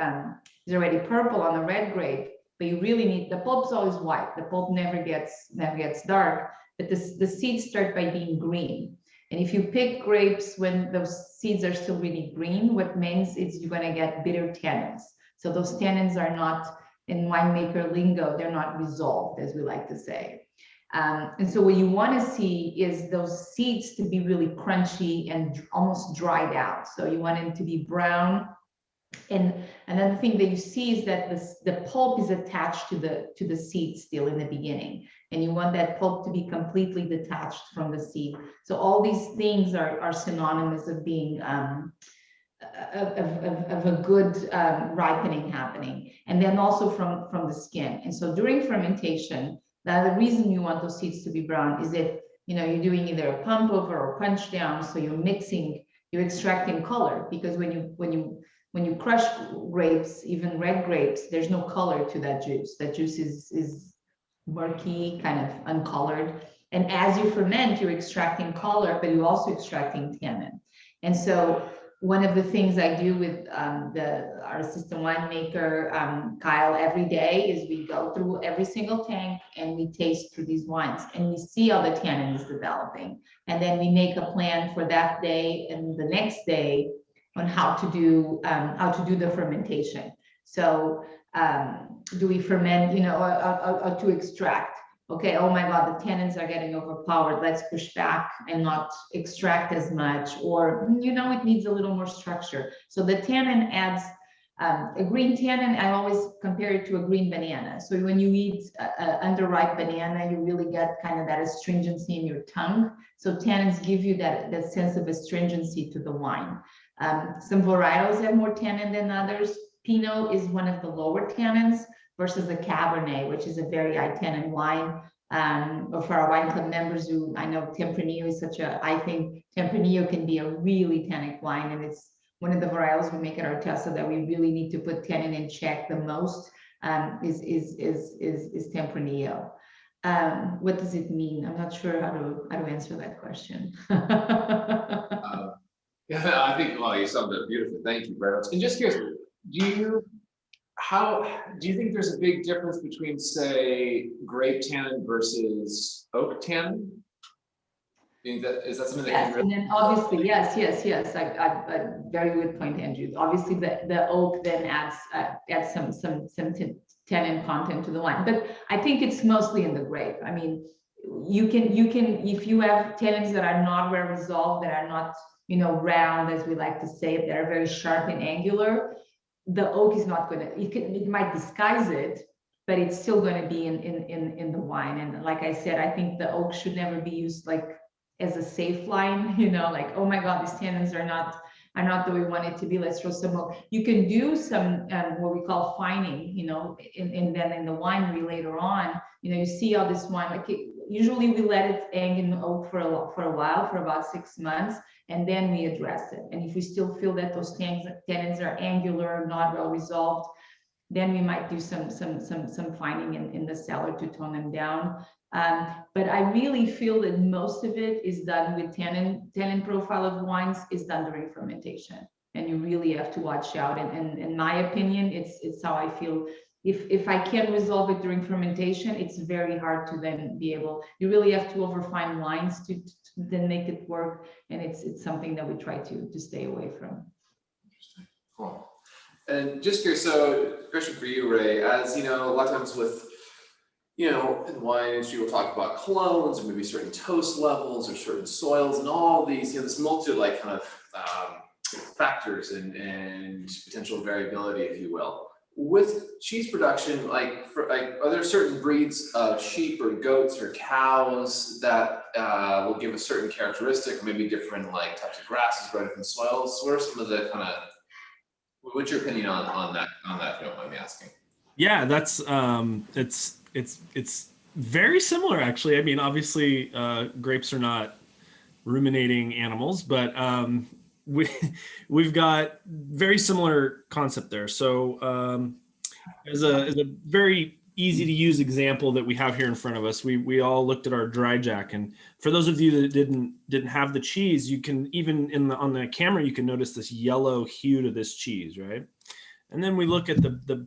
Speaker 2: purple on the red grape, but you really need, the pulp's always white. The pulp never gets dark, but the seeds start by being green. And if you pick grapes when those seeds are still really green, what means is you're going to get bitter tannins. So those tannins are not, in winemaker lingo, they're not resolved, as we like to say. And so what you want to see is those seeds to be really crunchy and almost dried out. So you want them to be brown. And another thing that you see is that the pulp is attached to the seed still in the beginning, and you want that pulp to be completely detached from the seed. So all these things are synonymous of being of a good ripening happening, and then also from the skin. And so during fermentation, the reason you want those seeds to be brown is that you're doing either a pump over or punch down, so you're extracting color, because when you crush grapes, even red grapes, there's no color to that juice. That juice is murky, kind of uncolored. And as you ferment, you're extracting color, but you're also extracting tannin. And so one of the things I do with our assistant winemaker, Kyle, every day is we go through every single tank and we taste through these wines and we see how the tannin is developing. And then we make a plan for that day and the next day on how to do the fermentation. So do we ferment, or to extract? Okay, oh my God, the tannins are getting overpowered. Let's push back and not extract as much, or it needs a little more structure. So the tannin adds a green tannin. I always compare it to a green banana. So when you eat an underripe banana, you really get kind of that astringency in your tongue. So tannins give you that sense of astringency to the wine. Some varietals have more tannin than others. Pinot is one of the lower tannins versus the Cabernet, which is a very high tannin wine. Or for our wine club members who, I know Tempranillo is I think Tempranillo can be a really tannic wine, and it's one of the varietals we make at Artesa that we really need to put tannin in check the most, is Tempranillo. What does it mean? I'm not sure how to answer that question.
Speaker 1: Yeah, I think, well, you summed it up beautifully. Thank you very much. And just curious, do you think there's a big difference between, say, grape tannin versus oak tannin? Is that something that
Speaker 2: Yes,
Speaker 1: can really...
Speaker 2: and then obviously, yes. I very good point, Andrew. Obviously, the oak then adds some tannin content to the wine, but I think it's mostly in the grape. I mean, you can if you have tannins that are not well resolved, that are not round, as we like to say, that are very sharp and angular, the oak is not going to. It might disguise it, but it's still going to be in the wine. And like I said, I think the oak should never be used like as a safe line, like, oh my God, these tannins are not the way we want it to be. Let's throw some oak. You can do some what we call fining, and then in the winery later on, you see how this wine, usually we let it hang in the oak for a while, for about 6 months, and then we address it. And if we still feel that those tannins are angular, not well resolved, then we might do some fining in the cellar to tone them down. But I really feel that most of it is done with tannin profile of wines is done during fermentation, and you really have to watch out. And in my opinion, it's how I feel. If I can resolve it during fermentation, it's very hard to then be able. You really have to overfine wines to then make it work, and it's something that we try to stay away from.
Speaker 1: Interesting. Cool. And just curious, so question for you, Ray, as a lot of times with, in the wine industry, we'll talk about clones or maybe certain toast levels or certain soils and all these, this multitude like kind of factors and potential variability, if you will. With cheese production, are there certain breeds of sheep or goats or cows that will give a certain characteristic, maybe different types of grasses grow different soils? What are some of the what's your opinion on that, if you don't mind me asking?
Speaker 3: Yeah, that's it's very similar actually. I mean, obviously, grapes are not ruminating animals, but we we've got very similar concept there. So as a very easy to use example that we have here in front of us, we all looked at our dry jack, and for those of you that didn't have the cheese, you can even on the camera you can notice this yellow hue to this cheese, right? And then we look at the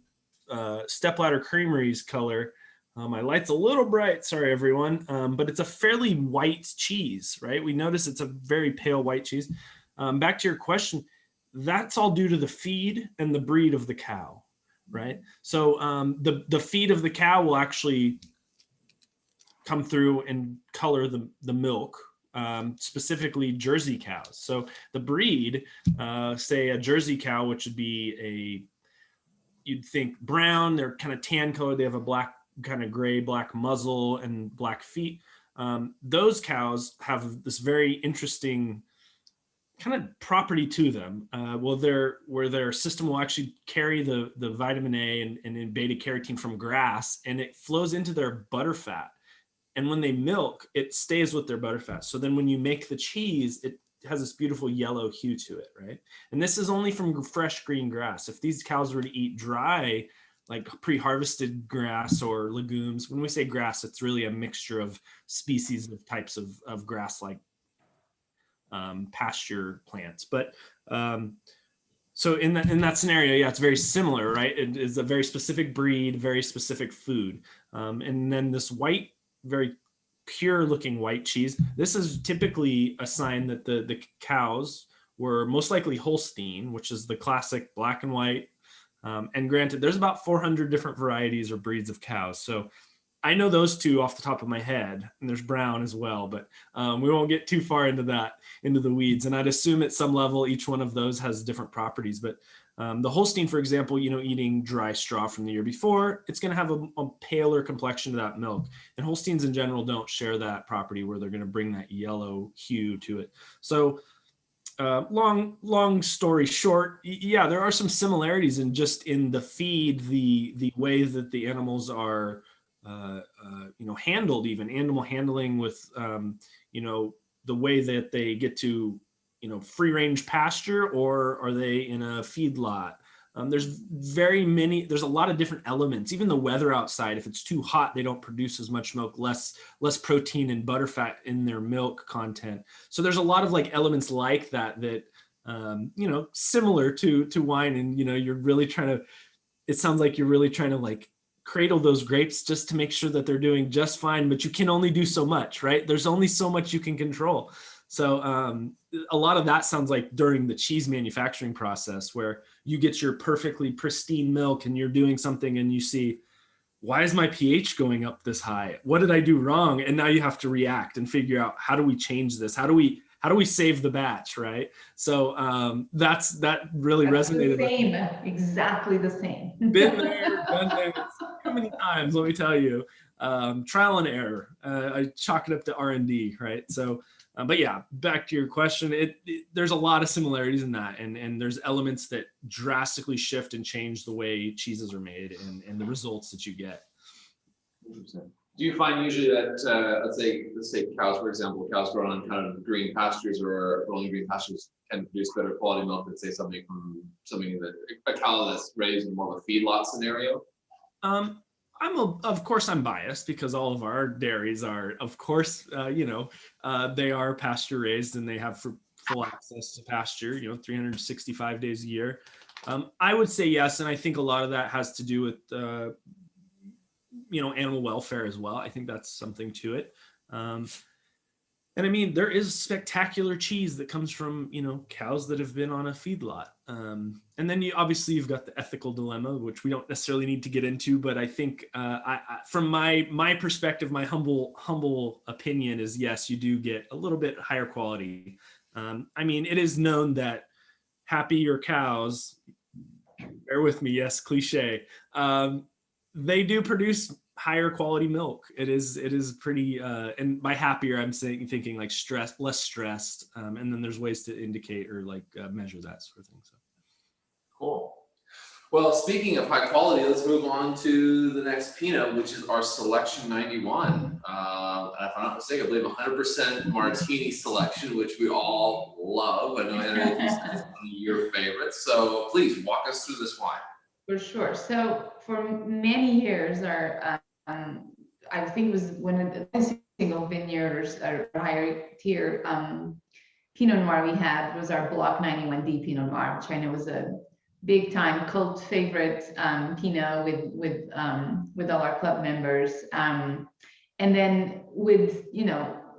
Speaker 3: Stepladder Creamery's color. My light's a little bright, sorry everyone, but it's a fairly white cheese, right? We notice it's a very pale white cheese. Back to your question, that's all due to the feed and the breed of the cow, right? So the feed of the cow will actually come through and color the milk, specifically Jersey cows. So the breed, say a Jersey cow, which would be you'd think brown, they're kind of tan colored, they have a black, kind of gray black muzzle and black feet. Those cows have this very interesting kind of property to them. Where their system will actually carry the vitamin A and beta carotene from grass, and it flows into their butterfat. And when they milk, it stays with their butterfat. So then when you make the cheese, it has this beautiful yellow hue to it, right? And this is only from fresh green grass. If these cows were to eat dry, like pre-harvested grass or legumes, when we say grass, it's really a mixture of species of types of grass-like pasture plants. But so in that scenario, yeah, it's very similar, right? It is a very specific breed, very specific food. And then this white, very pure looking white cheese, this is typically a sign that the cows were most likely Holstein, which is the classic black and white. And granted, there's about 400 different varieties or breeds of cows. So I know those two off the top of my head, and there's brown as well, but we won't get too far into the weeds. And I'd assume at some level, each one of those has different properties. But the Holstein, for example, eating dry straw from the year before, it's going to have a paler complexion to that milk. And Holsteins in general don't share that property where they're going to bring that yellow hue to it. So long story short, yeah, there are some similarities in the feed, the way that the animals are handled, even animal handling with the way that they get to free range pasture, or are they in a feedlot. There's a lot of different elements. Even the weather outside, if it's too hot, they don't produce as much milk, less protein and butterfat in their milk content. So there's a lot of elements like that similar to wine. And you're really trying to, it sounds like you're really trying to cradle those grapes just to make sure that they're doing just fine, but you can only do so much, right? There's only so much you can control. So a lot of that sounds like during the cheese manufacturing process, where you get your perfectly pristine milk and you're doing something and you see, why is my pH going up this high? What did I do wrong? And now you have to react and figure out, how do we change this? How do we save the batch, right? So that really resonated.
Speaker 2: The same, exactly the same.
Speaker 3: Been there, done there. How many times? Let me tell you. Trial and error. I chalk it up to R&D, right? So, but yeah, back to your question. There's a lot of similarities in that, and there's elements that drastically shift and change the way cheeses are made and the results that you get.
Speaker 1: Interesting. Do you find usually that, let's say cows, for example, cows grown on kind of green pastures or only green pastures can produce better quality milk than say something that a cow that's raised in more of a feedlot scenario?
Speaker 3: Of course I'm biased, because all of our dairies are, of course, they are pasture raised and they have full access to pasture, 365 days a year. I would say yes, and I think a lot of that has to do with animal welfare as well. I think that's something to it. And I mean, there is spectacular cheese that comes from, cows that have been on a feedlot. And then you've got the ethical dilemma, which we don't necessarily need to get into, but I think from my perspective, my humble opinion is, yes, you do get a little bit higher quality. I mean, it is known that happier cows, bear with me, yes, cliche, they do produce higher quality milk. It is pretty, and by happier, I'm thinking like less stressed. And then there's ways to indicate or measure that sort of thing. So.
Speaker 1: Cool. Well, speaking of high quality, let's move on to the next Pinot, which is our Selection 91. And if I'm not mistaken, I believe 100% Martini selection, which we all love. I know Henry, this is one of your favorites. So please walk us through this wine.
Speaker 2: For sure. So for many years, I think it was one of the single vineyards or higher tier Pinot Noir we had was our Block 91D Pinot Noir, which I know was a big time cult favorite Pinot with all our club members. And then with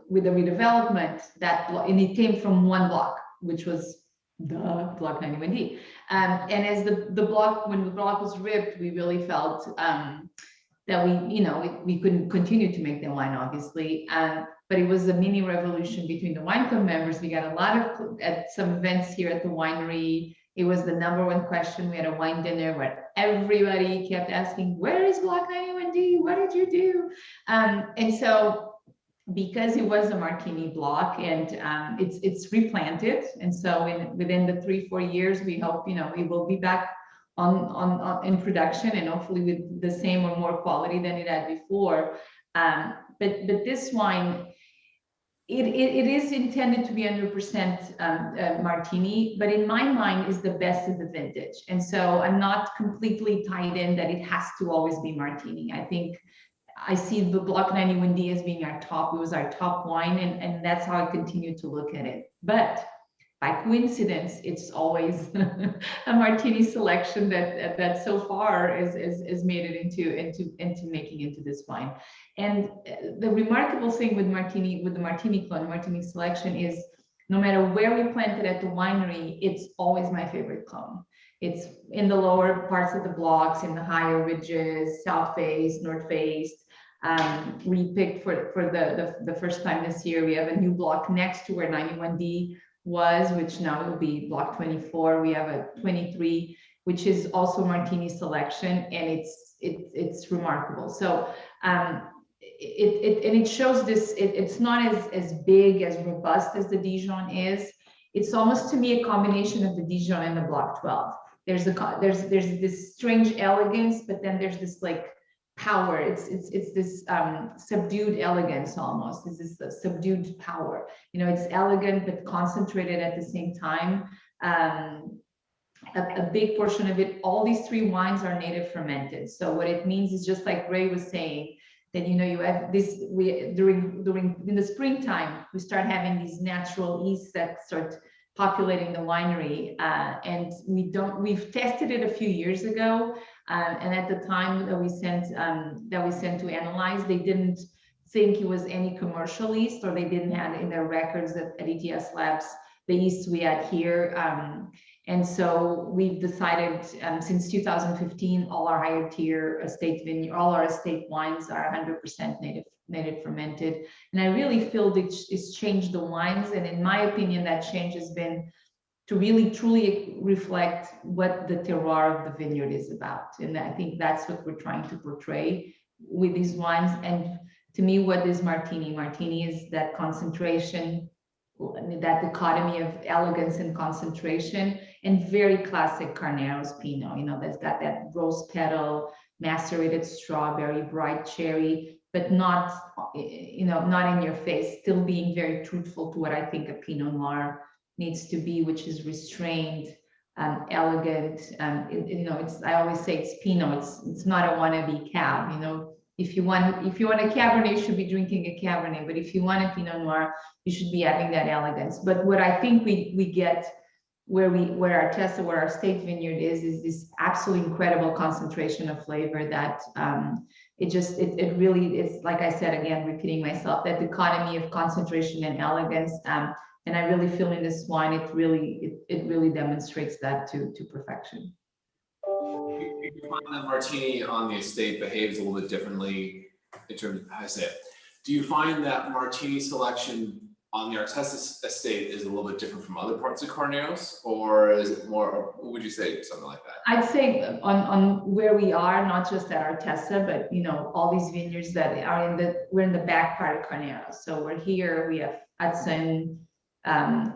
Speaker 2: with the redevelopment and it came from one block, which was the Block 91D. And as when the block was ripped, we really felt that we couldn't continue to make the wine, obviously. But it was a mini revolution between the wine club members. We got a lot of at some events here at the winery. It was the #1 question. We had a wine dinner where everybody kept asking, "Where is Block 91D? What did you do?" And so, because it was a Martini block and it's replanted, and so within the 3-4 years, we hope we will be back on in production and hopefully with the same or more quality than it had before. But this wine. It is intended to be 100% Martini, but in my mind is the best of the vintage. And so I'm not completely tied in that it has to always be Martini. I think I see the Block 91D as being it was our top wine, and that's how I continue to look at it. But by coincidence, it's always a Martini selection that so far has made it into making into this wine. And the remarkable thing with the Martini clone, Martini selection is no matter where we plant it at the winery, it's always my favorite clone. It's in the lower parts of the blocks, in the higher ridges, south face, north face. We picked for the first time this year, we have a new block next to where 91D was, which now will be Block 24. We have a 23, which is also Martini selection, and it's remarkable. So it shows this. It's not as big, as robust as the Dijon is. It's almost to me a combination of the Dijon and the Block 12. There's this strange elegance, but then there's this like power. It's this subdued elegance almost. It's this subdued power. It's elegant but concentrated at the same time. A big portion of it, all these 3 wines are native fermented. So what it means is, just like Ray was saying, that you have this. In the springtime we start having these natural yeasts that start populating the winery, and we've tested it a few years ago, and at the time that we sent to analyze, they didn't think it was any commercial yeast, or they didn't have in their records at ETS Labs the yeast we had here. And so we've decided, since 2015, all our higher tier estate vineyard, all our estate wines are 100% native fermented. And I really feel that it's changed the wines. And in my opinion, that change has been to really truly reflect what the terroir of the vineyard is about. And I think that's what we're trying to portray with these wines. And to me, what is Martini? Martini is that concentration, that dichotomy of elegance and concentration, and very classic Carneros Pinot, that's got that rose petal, macerated strawberry, bright cherry, but not in your face, still being very truthful to what I think a Pinot Noir needs to be, which is restrained, elegant. I always say it's Pinot. It's not a wannabe cab. If you want a Cabernet, you should be drinking a Cabernet. But if you want a Pinot Noir, you should be having that elegance. But what I think we get where Artesa, where our Estate Vineyard is this absolutely incredible concentration of flavor that it really is, like I said, again, repeating myself, that dichotomy of concentration and elegance. And I really feel in this wine, it really demonstrates that to perfection.
Speaker 1: You find that Martini on the estate behaves a little bit differently in terms of how I say it. Do you find that Martini selection on the Artesa estate is a little bit different from other parts of Carneros, or is it more, or would you say something like that?
Speaker 2: I'd say on where we are, not just at Artesa, but all these vineyards that are we're in the back part of Carneros. So we're here, we have Hudson,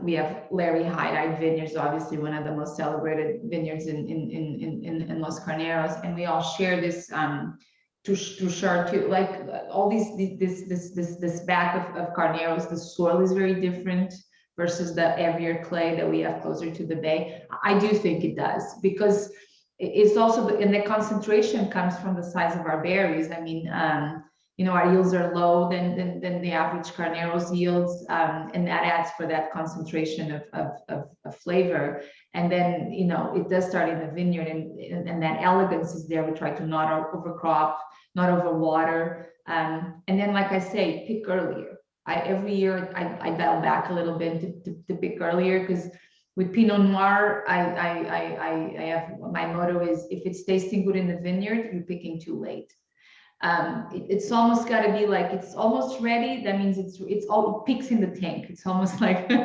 Speaker 2: We have Larry Hyde Vineyards, obviously one of the most celebrated vineyards in Los Carneros, and we all share this to share to like all this back of Carneros. The soil is very different versus the heavier clay that we have closer to the bay. I do think it does, because it's also, and the concentration comes from the size of our berries. I mean, you know, our yields are low than the average Carneros yields, and that adds for that concentration of flavor. And then, you know, it does start in the vineyard, and that elegance is there. We try to not overcrop, not overwater, and then, like I say, pick earlier. Every year I dial back a little bit to pick earlier, because with Pinot Noir, I have, my motto is, if it's tasting good in the vineyard, you're picking too late. It's almost got to be like, it's almost ready. That means it's all, it peaks in the tank. It's almost like you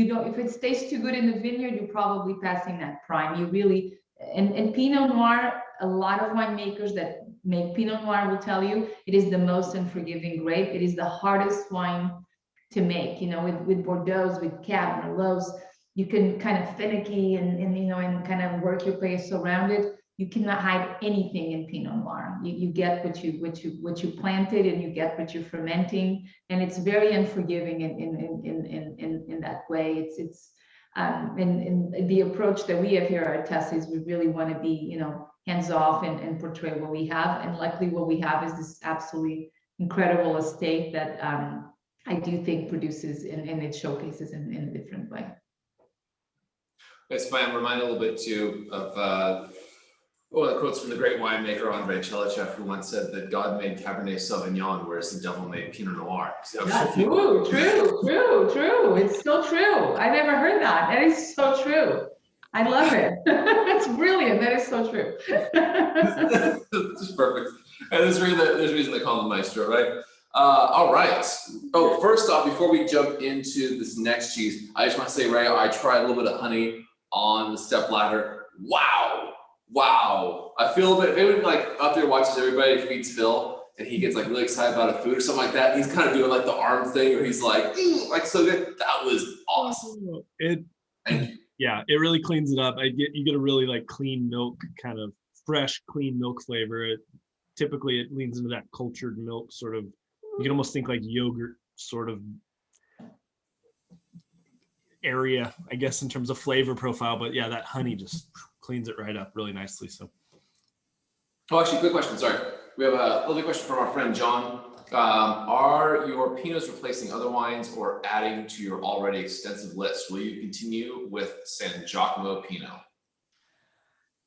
Speaker 2: don't, if it tastes too good in the vineyard, you're probably passing that prime. You really, and Pinot Noir, a lot of winemakers that make Pinot Noir will tell you it is the most unforgiving grape. It is the hardest wine to make. You know, with Bordeaux, with Cab, Merlots, you can kind of finicky and you know, and kind of work your place around it. You cannot hide anything in Pinot Noir. You get what you planted, and you get what you're fermenting, and it's very unforgiving in that way. And the approach that we have here at Artesa is we really want to be, you know, hands off and portray what we have. And luckily, what we have is this absolutely incredible estate that I do think produces and it showcases in a different way.
Speaker 1: It's fun. I'm reminded a little bit too of one of the quotes from the great winemaker Andrei Chelichev, who once said that God made Cabernet Sauvignon, whereas the devil made Pinot Noir. So
Speaker 2: true. It's so true. I never heard that. That is so true. I love it. That's brilliant. That is so true.
Speaker 1: It's perfect. And there's a reason they call him Maestro, right? All right. Oh, first off, before we jump into this next cheese, I just want to say, Ray, I tried a little bit of honey on the step ladder. Wow. I feel a bit, maybe like up there watches everybody feeds Phil, and he gets like really excited about a food or something like that. He's kind of doing like the arm thing where he's like so good. That was awesome. Thank you.
Speaker 3: Yeah, it really cleans it up. You get a really like clean milk, kind of fresh, clean milk flavor. Typically it leans into that cultured milk sort of, you can almost think like yogurt sort of area, I guess, in terms of flavor profile. But yeah, that honey just cleans it right up really nicely. So.
Speaker 1: Oh, actually, quick question. Sorry. We have a lovely question from our friend John. Are your Pinots replacing other wines or adding to your already extensive list? Will you continue with San Giacomo Pinot?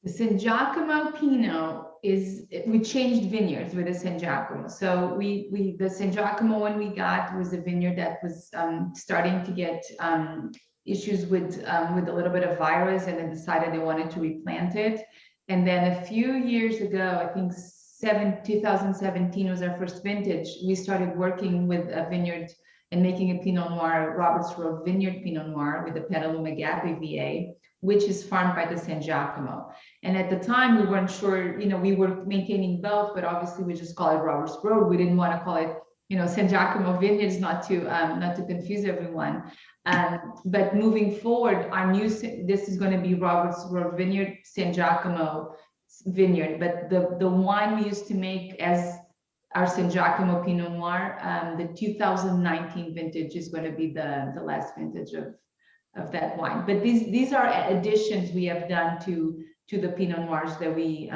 Speaker 2: The San Giacomo Pinot we changed vineyards with the San Giacomo. So the San Giacomo one we got was a vineyard that was starting to get issues with a little bit of virus, and then decided they wanted to replant it. And then a few years ago, I think 2017 was our first vintage, we started working with a vineyard and making a Pinot Noir, Roberts Road Vineyard Pinot Noir with the Petaluma Agape VA, which is farmed by the San Giacomo. And at the time, we weren't sure, you know, we were maintaining both, but obviously we just call it Roberts Road. We didn't want to call it, you know, San Giacomo Vineyards, not to confuse everyone. But moving forward, this is going to be Roberts Road Vineyard, San Giacomo Vineyard. But the wine we used to make as our San Giacomo Pinot Noir, the 2019 vintage is going to be the last vintage of that wine. But these are additions we have done to the Pinot Noirs that we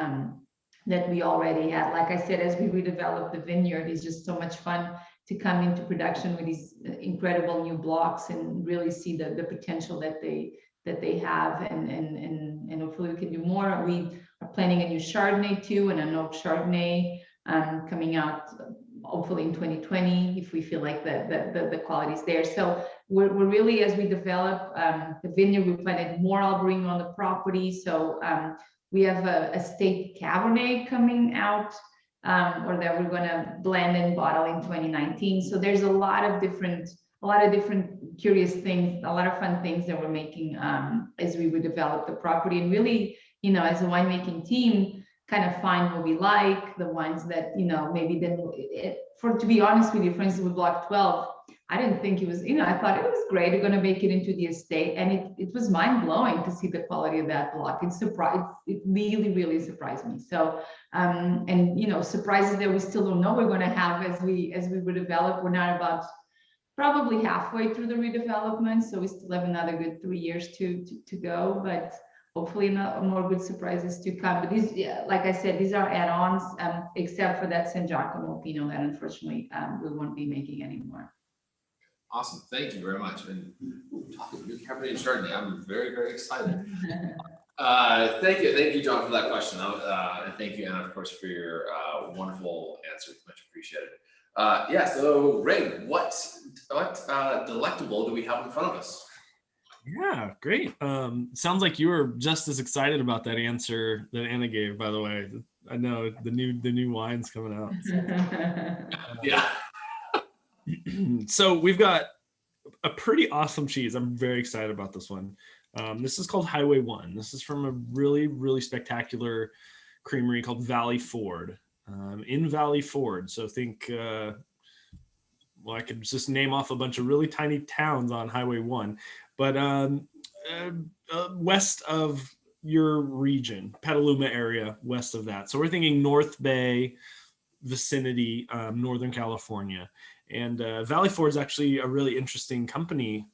Speaker 2: already had. Like I said, as we redevelop the vineyard, it's just so much fun to come into production with these incredible new blocks and really see the potential that they have, and hopefully we can do more. We are planning a new Chardonnay too, and an oak Chardonnay coming out hopefully in 2020 if we feel like the quality is there. So we're really, as we develop the vineyard, we planted more Albarino on the property. So we have a Estate Cabernet coming out, or that we're going to blend and bottle in 2019. So there's a lot of different curious things, a lot of fun things that we're making as we would develop the property, and really, you know, as a winemaking team, kind of find what we like, the wines that, you know, maybe then, to be honest with you, for instance, with Block 12, I didn't think it was, I thought it was great. We're going to make it into the estate. And it was mind blowing to see the quality of that block. It really, really surprised me. So, and surprises that we still don't know we're going to have as we redevelop. We're not about probably halfway through the redevelopment. So we still have another good 3 years to go, but hopefully more good surprises to come. But these, yeah, like I said, these are add-ons, except for that San Giacomo Pinot that unfortunately we won't be making anymore.
Speaker 1: Awesome, thank you very much. And talking new Cabernet and Chardonnay, I'm very, very excited. Thank you, John, for that question. And thank you, Anna, of course, for your wonderful answer. Much appreciated. Yeah. So, Ray, what delectable do we have in front of us?
Speaker 3: Yeah, great. Sounds like you were just as excited about that answer that Anna gave, by the way. I know the new wine's coming out.
Speaker 1: Yeah.
Speaker 3: So we've got a pretty awesome cheese. I'm very excited about this one. This is called Highway 1. This is from a really, really spectacular creamery called Valley Ford. In Valley Ford. So think, well, I could just name off a bunch of really tiny towns on Highway 1. But west of your region, Petaluma area, west of that. So we're thinking North Bay vicinity, Northern California. And Valley Ford is actually a really interesting company.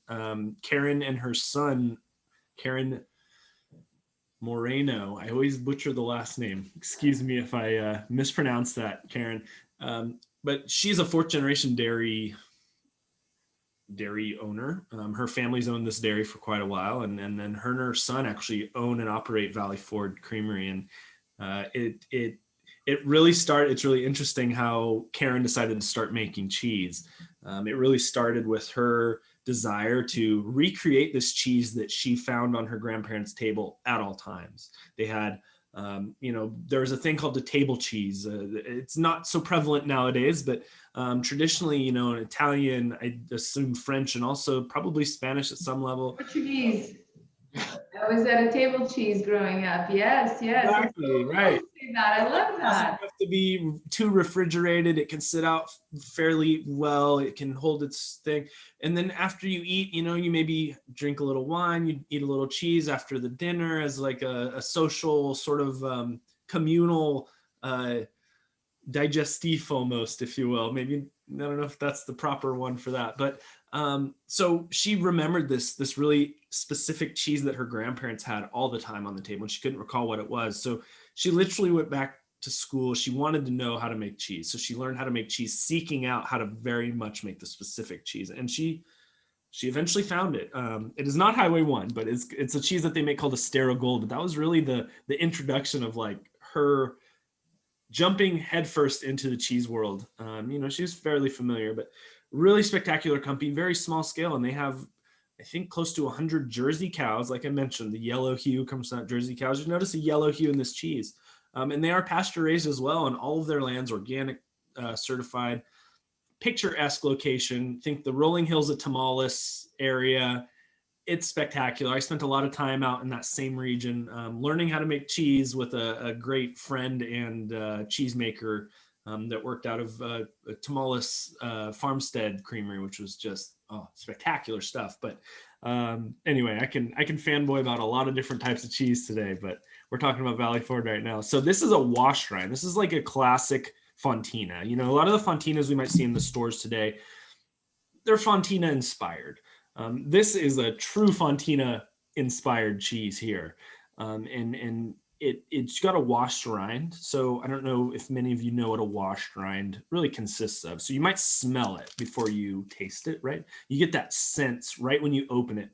Speaker 3: Karen and her son, Karen Moreno. I always butcher the last name. Excuse me if I mispronounce that, Karen. But she's a fourth generation dairy owner. Her family's owned this dairy for quite a while, and then her and her son actually own and operate Valley Ford Creamery. And it really started. It's really interesting how Karen decided to start making cheese. It really started with her desire to recreate this cheese that she found on her grandparents' table at all times. They had, there was a thing called the table cheese. It's not so prevalent nowadays, but traditionally, in Italian, I assume French, and also probably Spanish at some level.
Speaker 2: Portuguese. I was at a table cheese growing up. Yes.
Speaker 3: Exactly, right.
Speaker 2: I love that.
Speaker 3: It doesn't have to be too refrigerated. It can sit out fairly well. It can hold its thing. And then after you eat, you maybe drink a little wine, you eat a little cheese after the dinner as like a social sort of communal digestif almost, if you will. Maybe, I don't know if that's the proper one for that, but so she remembered this really specific cheese that her grandparents had all the time on the table, and she couldn't recall what it was. So she literally went back to school. She wanted to know how to make cheese. So she learned how to make cheese, seeking out how to very much make the specific cheese. And she eventually found it. It is not Highway 1, but it's a cheese that they make called Estero Gold. But that was really the introduction of like her jumping headfirst into the cheese world. She was fairly familiar, but really spectacular company, very small scale. And they have, I think, close to 100 Jersey cows. Like I mentioned, the yellow hue comes from Jersey cows. You notice a yellow hue in this cheese. And they are pasture raised as well, and all of their lands organic certified. Picturesque location. Think the rolling hills of Tamaulipas area. It's spectacular. I spent a lot of time out in that same region, learning how to make cheese with a great friend and cheesemaker that worked out of Tamaulipas Farmstead Creamery, which was just spectacular stuff. But anyway, I can fanboy about a lot of different types of cheese today, but we're talking about Valley Ford right now. So this is a washed rind. This is like a classic Fontina. A lot of the Fontinas we might see in the stores today, they're Fontina inspired. This is a true Fontina inspired cheese here. And it's got a washed rind. So I don't know if many of you know what a washed rind really consists of. So you might smell it before you taste it, right? You get that sense right when you open it.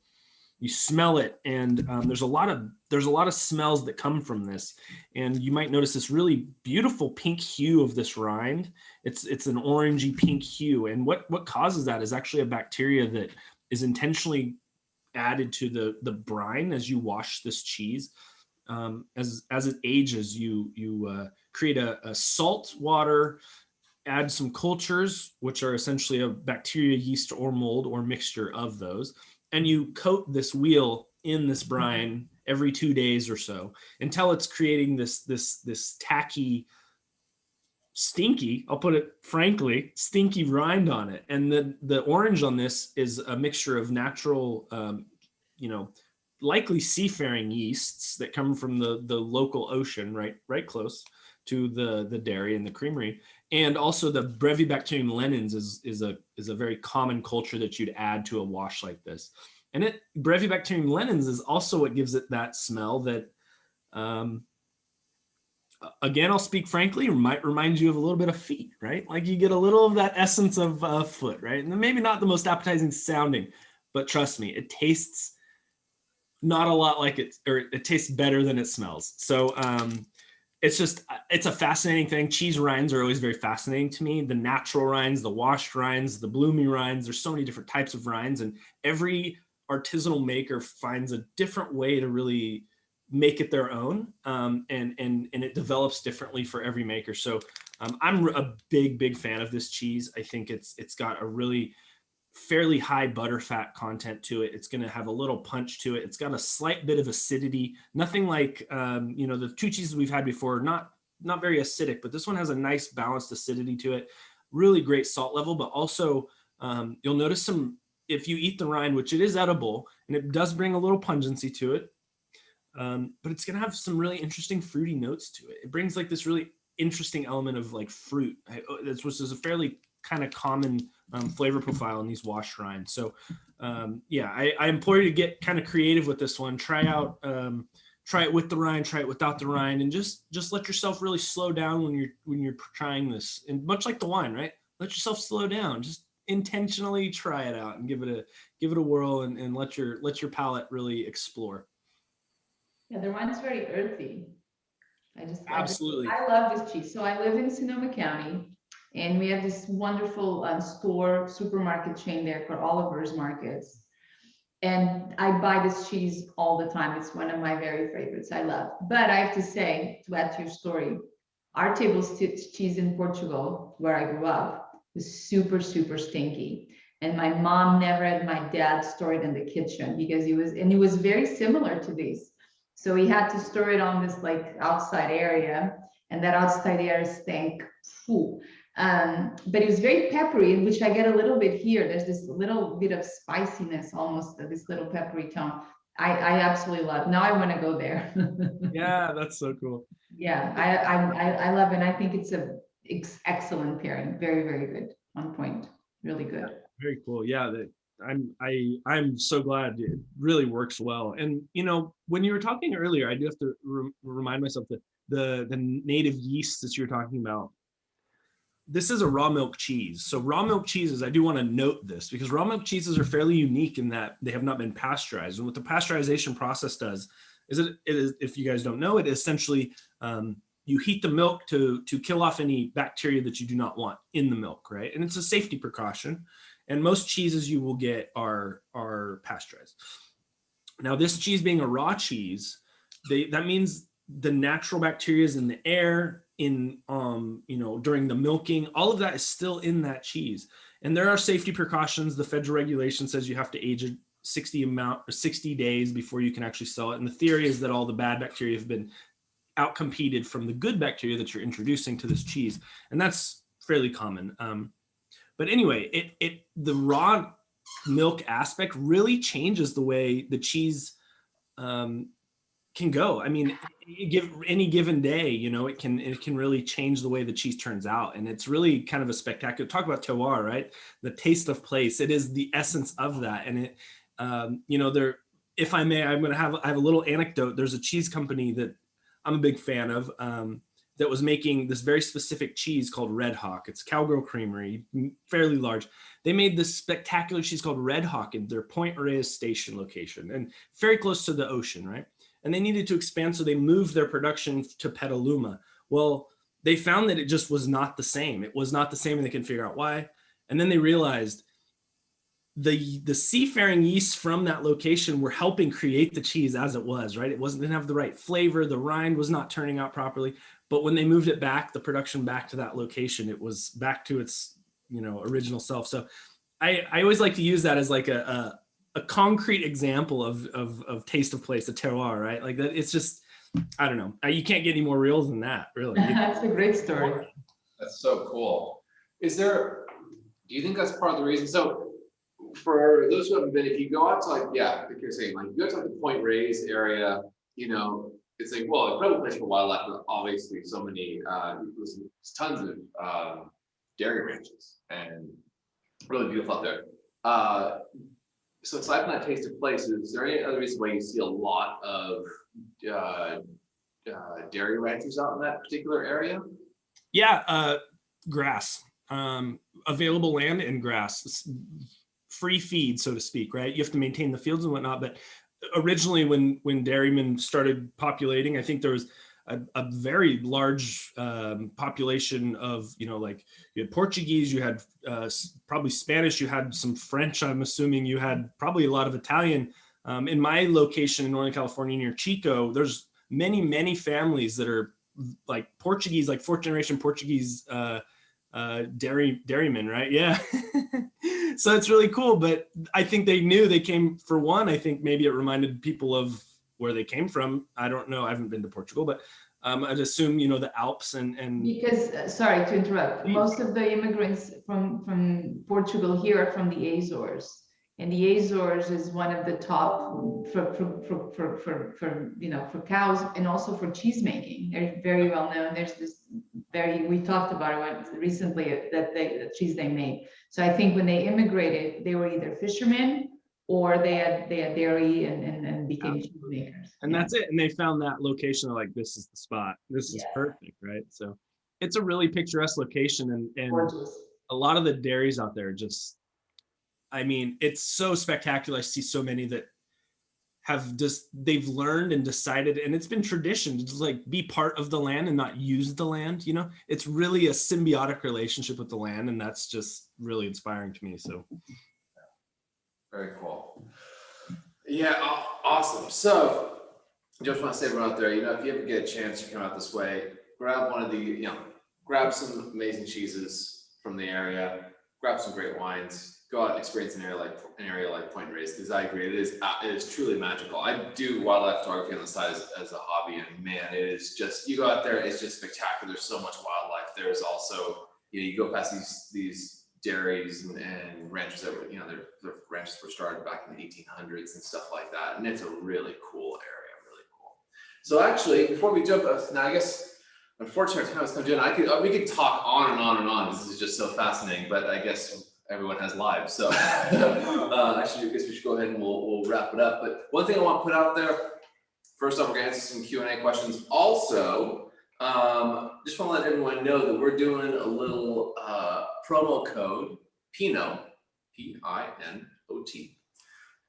Speaker 3: You smell it, and there's a lot of smells that come from this. And you might notice this really beautiful pink hue of this rind. It's an orangey pink hue. And what causes that is actually a bacteria that is intentionally added to the brine as you wash this cheese. As it ages, you create a salt water, add some cultures, which are essentially a bacteria, yeast, or mold, or mixture of those, and you coat this wheel in this brine every 2 days or so until it's creating this tacky stinky, I'll put it frankly, stinky rind on it. And the orange on this is a mixture of natural, likely seafaring yeasts that come from the local ocean, right close to the dairy and the creamery. And also the Brevibacterium lenens is a very common culture that you'd add to a wash like this. And Brevibacterium lenens is also what gives it that smell that, again, I'll speak frankly, might remind you of a little bit of feet, right? Like you get a little of that essence of foot, right? And maybe not the most appetizing sounding, but trust me, it tastes not a lot like it, or it tastes better than it smells. So it's a fascinating thing. Cheese rinds are always very fascinating to me. The natural rinds, the washed rinds, the bloomy rinds, there's so many different types of rinds, and every artisanal maker finds a different way to really make it their own, and it develops differently for every maker. So I'm a big fan of this cheese. I think it's got a really fairly high butterfat content to it. It's going to have a little punch to it. It's got a slight bit of acidity. Nothing like the two cheeses we've had before, not very acidic, but this one has a nice balanced acidity to it. Really great salt level, but also you'll notice if you eat the rind, which it is edible, and it does bring a little pungency to it. But it's going to have some really interesting fruity notes to it. It brings like this really interesting element of like fruit, which is a fairly kind of common flavor profile in these washed rinds. So I implore you to get kind of creative with this one. Try it with the rind, try it without the rind, and just let yourself really slow down when you're trying this. And much like the wine, right? Let yourself slow down. Just intentionally try it out and give it a whirl, and let your palate really explore.
Speaker 2: Yeah, the wine's very earthy.
Speaker 3: Absolutely.
Speaker 2: I love this cheese. So I live in Sonoma County, and we have this wonderful supermarket chain there called Oliver's Markets. And I buy this cheese all the time. It's one of my very favorites. I love. But I have to say, to add to your story, our table cheese in Portugal, where I grew up, was super stinky. And my mom never had my dad store it in the kitchen because it was very similar to this. So he had to store it on this like outside area, and that outside area stank. But it was very peppery, which I get a little bit here. There's this little bit of spiciness, almost this little peppery tone. I absolutely love. Now I want to go there.
Speaker 3: Yeah, that's so cool.
Speaker 2: Yeah, I love it. And I think it's a excellent pairing. Very good. On point. Really good.
Speaker 3: Yeah, very cool. Yeah, I'm so glad it really works well. And when you were talking earlier, I do have to remind myself that the native yeast that you were talking about, this is a raw milk cheese. So raw milk cheeses, I do want to note this, because raw milk cheeses are fairly unique in that they have not been pasteurized. And what the pasteurization process does is it is, if you guys don't know, it essentially you heat the milk to kill off any bacteria that you do not want in the milk, right? And it's a safety precaution. And most cheeses you will get are pasteurized. Now, this cheese being a raw cheese, that means the natural bacteria is in the air, during the milking, all of that is still in that cheese. And there are safety precautions. The federal regulation says you have to age it 60 days before you can actually sell it. And the theory is that all the bad bacteria have been outcompeted from the good bacteria that you're introducing to this cheese. And that's fairly common. But anyway, the raw milk aspect really changes the way the cheese can go. I mean, any given day, it can really change the way the cheese turns out. And it's really kind of a spectacular, talk about terroir, right? The taste of place. It is the essence of that. And it, if I may, I have a little anecdote. There's a cheese company that I'm a big fan of, that was making this very specific cheese called Red Hawk. It's Cowgirl Creamery, fairly large. They made this spectacular cheese called Red Hawk in their Point Reyes station location, and very close to the ocean, right? And they needed to expand, so they moved their production to Petaluma. Well, they found that it just was not the same. It was not the same, and they couldn't figure out why. And then they realized the seafaring yeasts from that location were helping create the cheese as it was, right? Didn't have the right flavor. The rind was not turning out properly. But when they moved it back, the production back to that location, it was back to its, original self. So I always like to use that as like a concrete example of taste of place, a terroir, right? Like that, it's just, I don't know. You can't get any more real than that, really.
Speaker 2: That's a great story.
Speaker 1: That's so cool. Do you think that's part of the reason? So for those who haven't been, if you go out to like you're saying, like you go to like the Point Reyes area, it's like, well, incredible place for wildlife, but obviously so many, there's tons of dairy ranches and really beautiful out there. So aside from that taste of place, is there any other reason why you see a lot of dairy ranchers out in that particular area?
Speaker 3: Yeah, grass, available land and grass, free feed, so to speak, right? You have to maintain the fields and whatnot, but originally when dairymen started populating, I think there was a very large population of, like you had Portuguese, you had probably Spanish, you had some French, I'm assuming you had probably a lot of Italian. In my location in Northern California near Chico, there's many families that are like Portuguese, like fourth generation Portuguese dairymen, right? Yeah. So it's really cool, but I think they knew they came for one. I think maybe it reminded people of where they came from. I don't know. I haven't been to Portugal, but I'd assume, the Alps and
Speaker 2: because, sorry to interrupt, most of the immigrants from Portugal here are from the Azores. And the Azores is one of the top for cows and also for cheese making. They're very well known. There's this we talked about it recently the cheese they made. So I think when they immigrated, they were either fishermen or they had dairy and became cheese makers.
Speaker 3: And that's it. And they found that location. They're like, this is the spot. This is perfect, right? So it's a really picturesque location, and a lot of the dairies out there just, it's so spectacular. I see so many that they've learned and decided, and it's been tradition to just like be part of the land and not use the land. It's really a symbiotic relationship with the land, and that's just really inspiring to me. So
Speaker 1: very cool. Yeah, awesome. So just want to say everyone out there, if you ever get a chance to come out this way, grab one of the, grab some amazing cheeses from the area, grab some great wines. Go out and experience an area like Point Reyes, because I agree, it is truly magical. I do wildlife photography on the side as a hobby, and man, it is just, you go out there, it's just spectacular. There's so much wildlife. There's also, you go past these dairies and ranches that were, their ranches were started back in the 1800s and stuff like that, and it's a really cool area, really cool. So actually, before we jump, now I guess, unfortunately, our time has come to an we could talk on and on and on. This is just so fascinating, but I guess everyone has lives, so actually, I guess we should go ahead and we'll wrap it up. But one thing I want to put out there, first off, we're gonna answer some Q&A questions. Also, just want to let everyone know that we're doing a little promo code PINOT, P-I-N-O-T,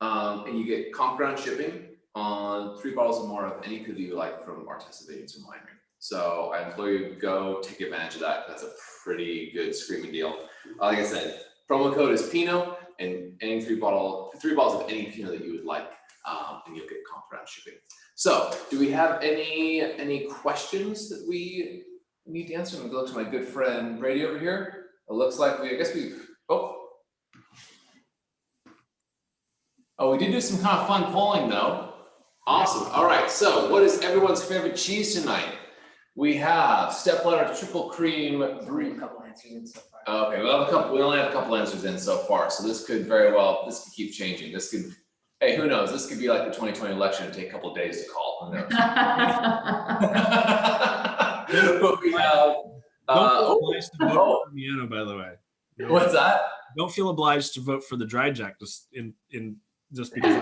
Speaker 1: and you get comp shipping on 3 bottles or more of any PINOT you like from Artesa Vineyards and Winery. So I implore you to go take advantage of that. That's a pretty good screaming deal. Like I said, promo code is PINOT, and any 3 bottles of any Pinot that you would like, and you'll get comp shipping. So, do we have any questions that we need to answer? I'm gonna go to my good friend Brady over here. It looks like we did do some kind of fun polling though. Awesome. All right. So, what is everyone's favorite cheese tonight? We have stepladder triple cream brie.
Speaker 4: A couple answers in so far.
Speaker 1: Okay, we only have a couple answers in so far, so this could keep changing. Hey, who knows? This could be like the 2020 election and take a couple of days to call. Who knows? But we have.
Speaker 3: Don't feel obliged to vote for Rumiano, by the way.
Speaker 1: What's that?
Speaker 3: Don't feel obliged to vote for the dry jack just because.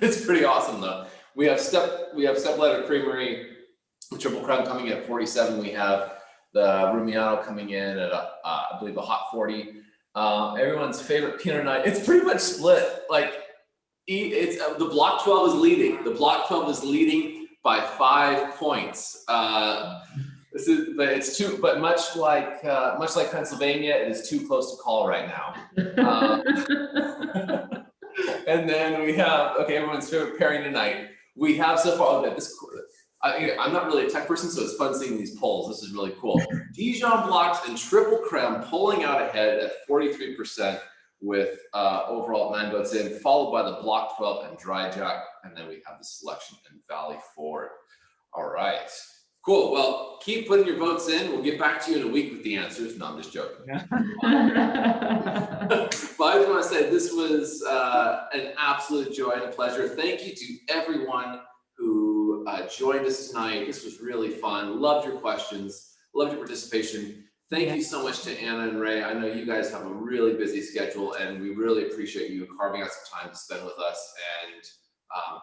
Speaker 1: It's pretty awesome though. We have stepladder creamery, triple crown coming in at 47. We have the Rumiano coming in at I believe a hot 40. Everyone's favorite Pinot Noir. It's pretty much split. Like it's the block 12 is leading. The block 12 is leading by 5 points. But much like Pennsylvania, it is too close to call right now. And then we have everyone's favorite pairing tonight. We have so far. I'm not really a tech person, so it's fun seeing these polls. This is really cool. Dijon Blocks and Triple Creme pulling out ahead at 43% with overall 9 votes in, followed by the Block 12 and Dry Jack, and then we have the Selection and Valley Ford. All right. Cool. Well, keep putting your votes in. We'll get back to you in a week with the answers. No, I'm just joking.
Speaker 3: Yeah.
Speaker 1: But I just want to say this was an absolute joy and a pleasure. Thank you to everyone who joined us tonight. This was really fun. Loved your questions. Loved your participation. Thank you so much to Anna and Ray. I know you guys have a really busy schedule, and we really appreciate you carving out some time to spend with us. And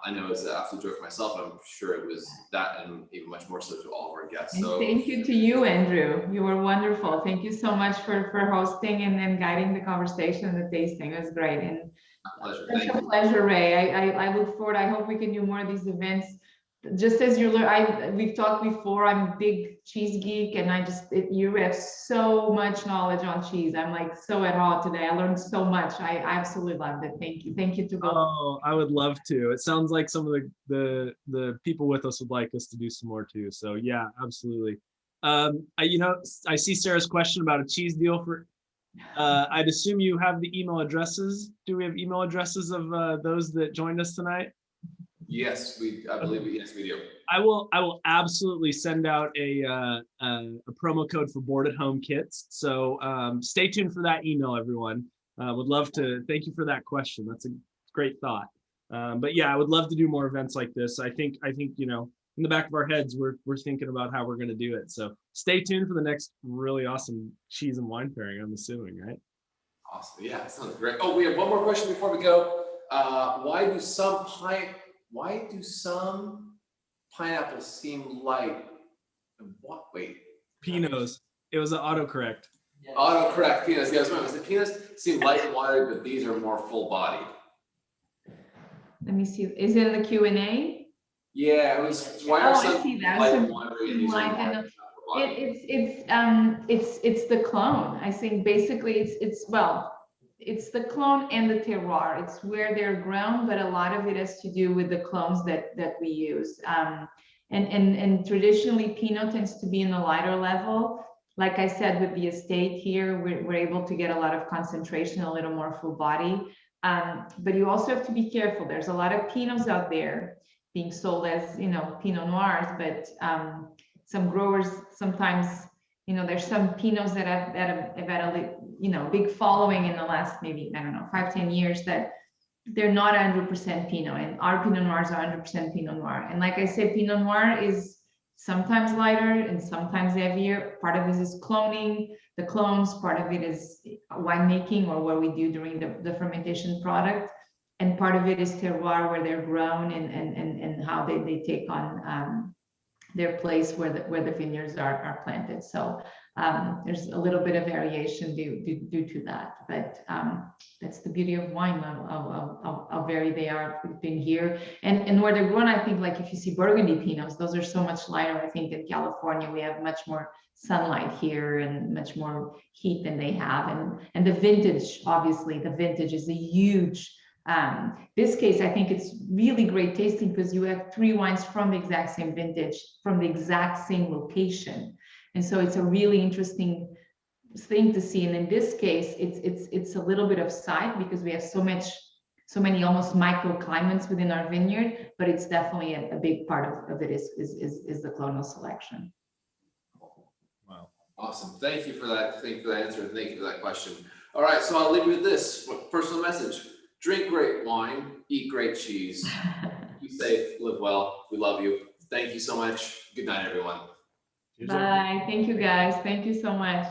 Speaker 1: I know it was an absolute joy for myself. I'm sure it was that, and even much more so to all of our guests.
Speaker 2: And
Speaker 1: So
Speaker 2: thank you to you, Andrew. You were wonderful. Thank you so much for hosting and then guiding the conversation and the tasting. It was great. And
Speaker 1: pleasure.
Speaker 2: such a pleasure, Ray. I look forward. I hope we can do more of these events. Just as you learn, we've talked before, I'm a big cheese geek, and you have so much knowledge on cheese. I'm like so at awe today. I learned so much. I absolutely loved it. Thank you. Thank you to both.
Speaker 3: Oh, I would love to. It sounds like some of the people with us would like us to do some more too. So yeah, absolutely. I see Sarah's question about a cheese deal for. I'd assume you have the email addresses. Do we have email addresses of those that joined us tonight?
Speaker 1: Yes, I believe we do.
Speaker 3: I will absolutely send out a promo code for Board at Home kits. So stay tuned for that email, everyone. Would love to thank you for that question. That's a great thought. But yeah, I would love to do more events like this. I think in the back of our heads, we're thinking about how we're going to do it. So stay tuned for the next really awesome cheese and wine pairing, I'm assuming, right?
Speaker 1: Awesome. Yeah, sounds great. Oh, we have one more question before we go. Why do some pineapples seem light? What? Wait.
Speaker 3: Pinots. It was an autocorrect.
Speaker 1: Yeah. Autocorrect. Pinots. Yeah, I was wrong. The pinots seem light and watery, but these are more full bodied.
Speaker 2: Let me see. Is it in the Q&A?
Speaker 1: Yeah, it was. Why are some
Speaker 2: I see that.
Speaker 1: light and watery and these are more
Speaker 2: It's the clone. I think basically it's the clone and the terroir. It's where they're grown, but a lot of it has to do with the clones that we use. And traditionally, Pinot tends to be in the lighter level. Like I said, with the estate here, we're able to get a lot of concentration, a little more full body. But you also have to be careful. There's a lot of Pinots out there being sold as, Pinot Noirs, but some growers sometimes, there's some Pinots that have had a big following in the last maybe, 5-10 years, that they're not 100% Pinot, and our Pinot Noirs are 100% Pinot Noir. And like I said, Pinot Noir is sometimes lighter and sometimes heavier. Part of it is cloning, the clones, part of it is winemaking, or what we do during the fermentation product. And part of it is terroir, where they're grown and how they take on their place where the vineyards are planted. So there's a little bit of variation due to that, but that's the beauty of wine, how varied they are within here. And where they're grown, I think, like if you see Burgundy Pinots, those are so much lighter. I think in California, we have much more sunlight here and much more heat than they have. And the vintage, obviously, the vintage is a huge, this case, I think it's really great tasting because you have 3 wines from the exact same vintage, from the exact same location. And so it's a really interesting thing to see. And in this case, it's a little bit of sight because we have so many almost microclimates within our vineyard, but it's definitely a big part of it is the clonal selection.
Speaker 3: Wow.
Speaker 1: Awesome. Thank you for that. Thank you for that answer. And thank you for that question. All right. So I'll leave you with this personal message. Drink great wine, eat great cheese, be safe, live well. We love you. Thank you so much. Good night, everyone.
Speaker 2: Bye. Thank you, guys. Thank you so much.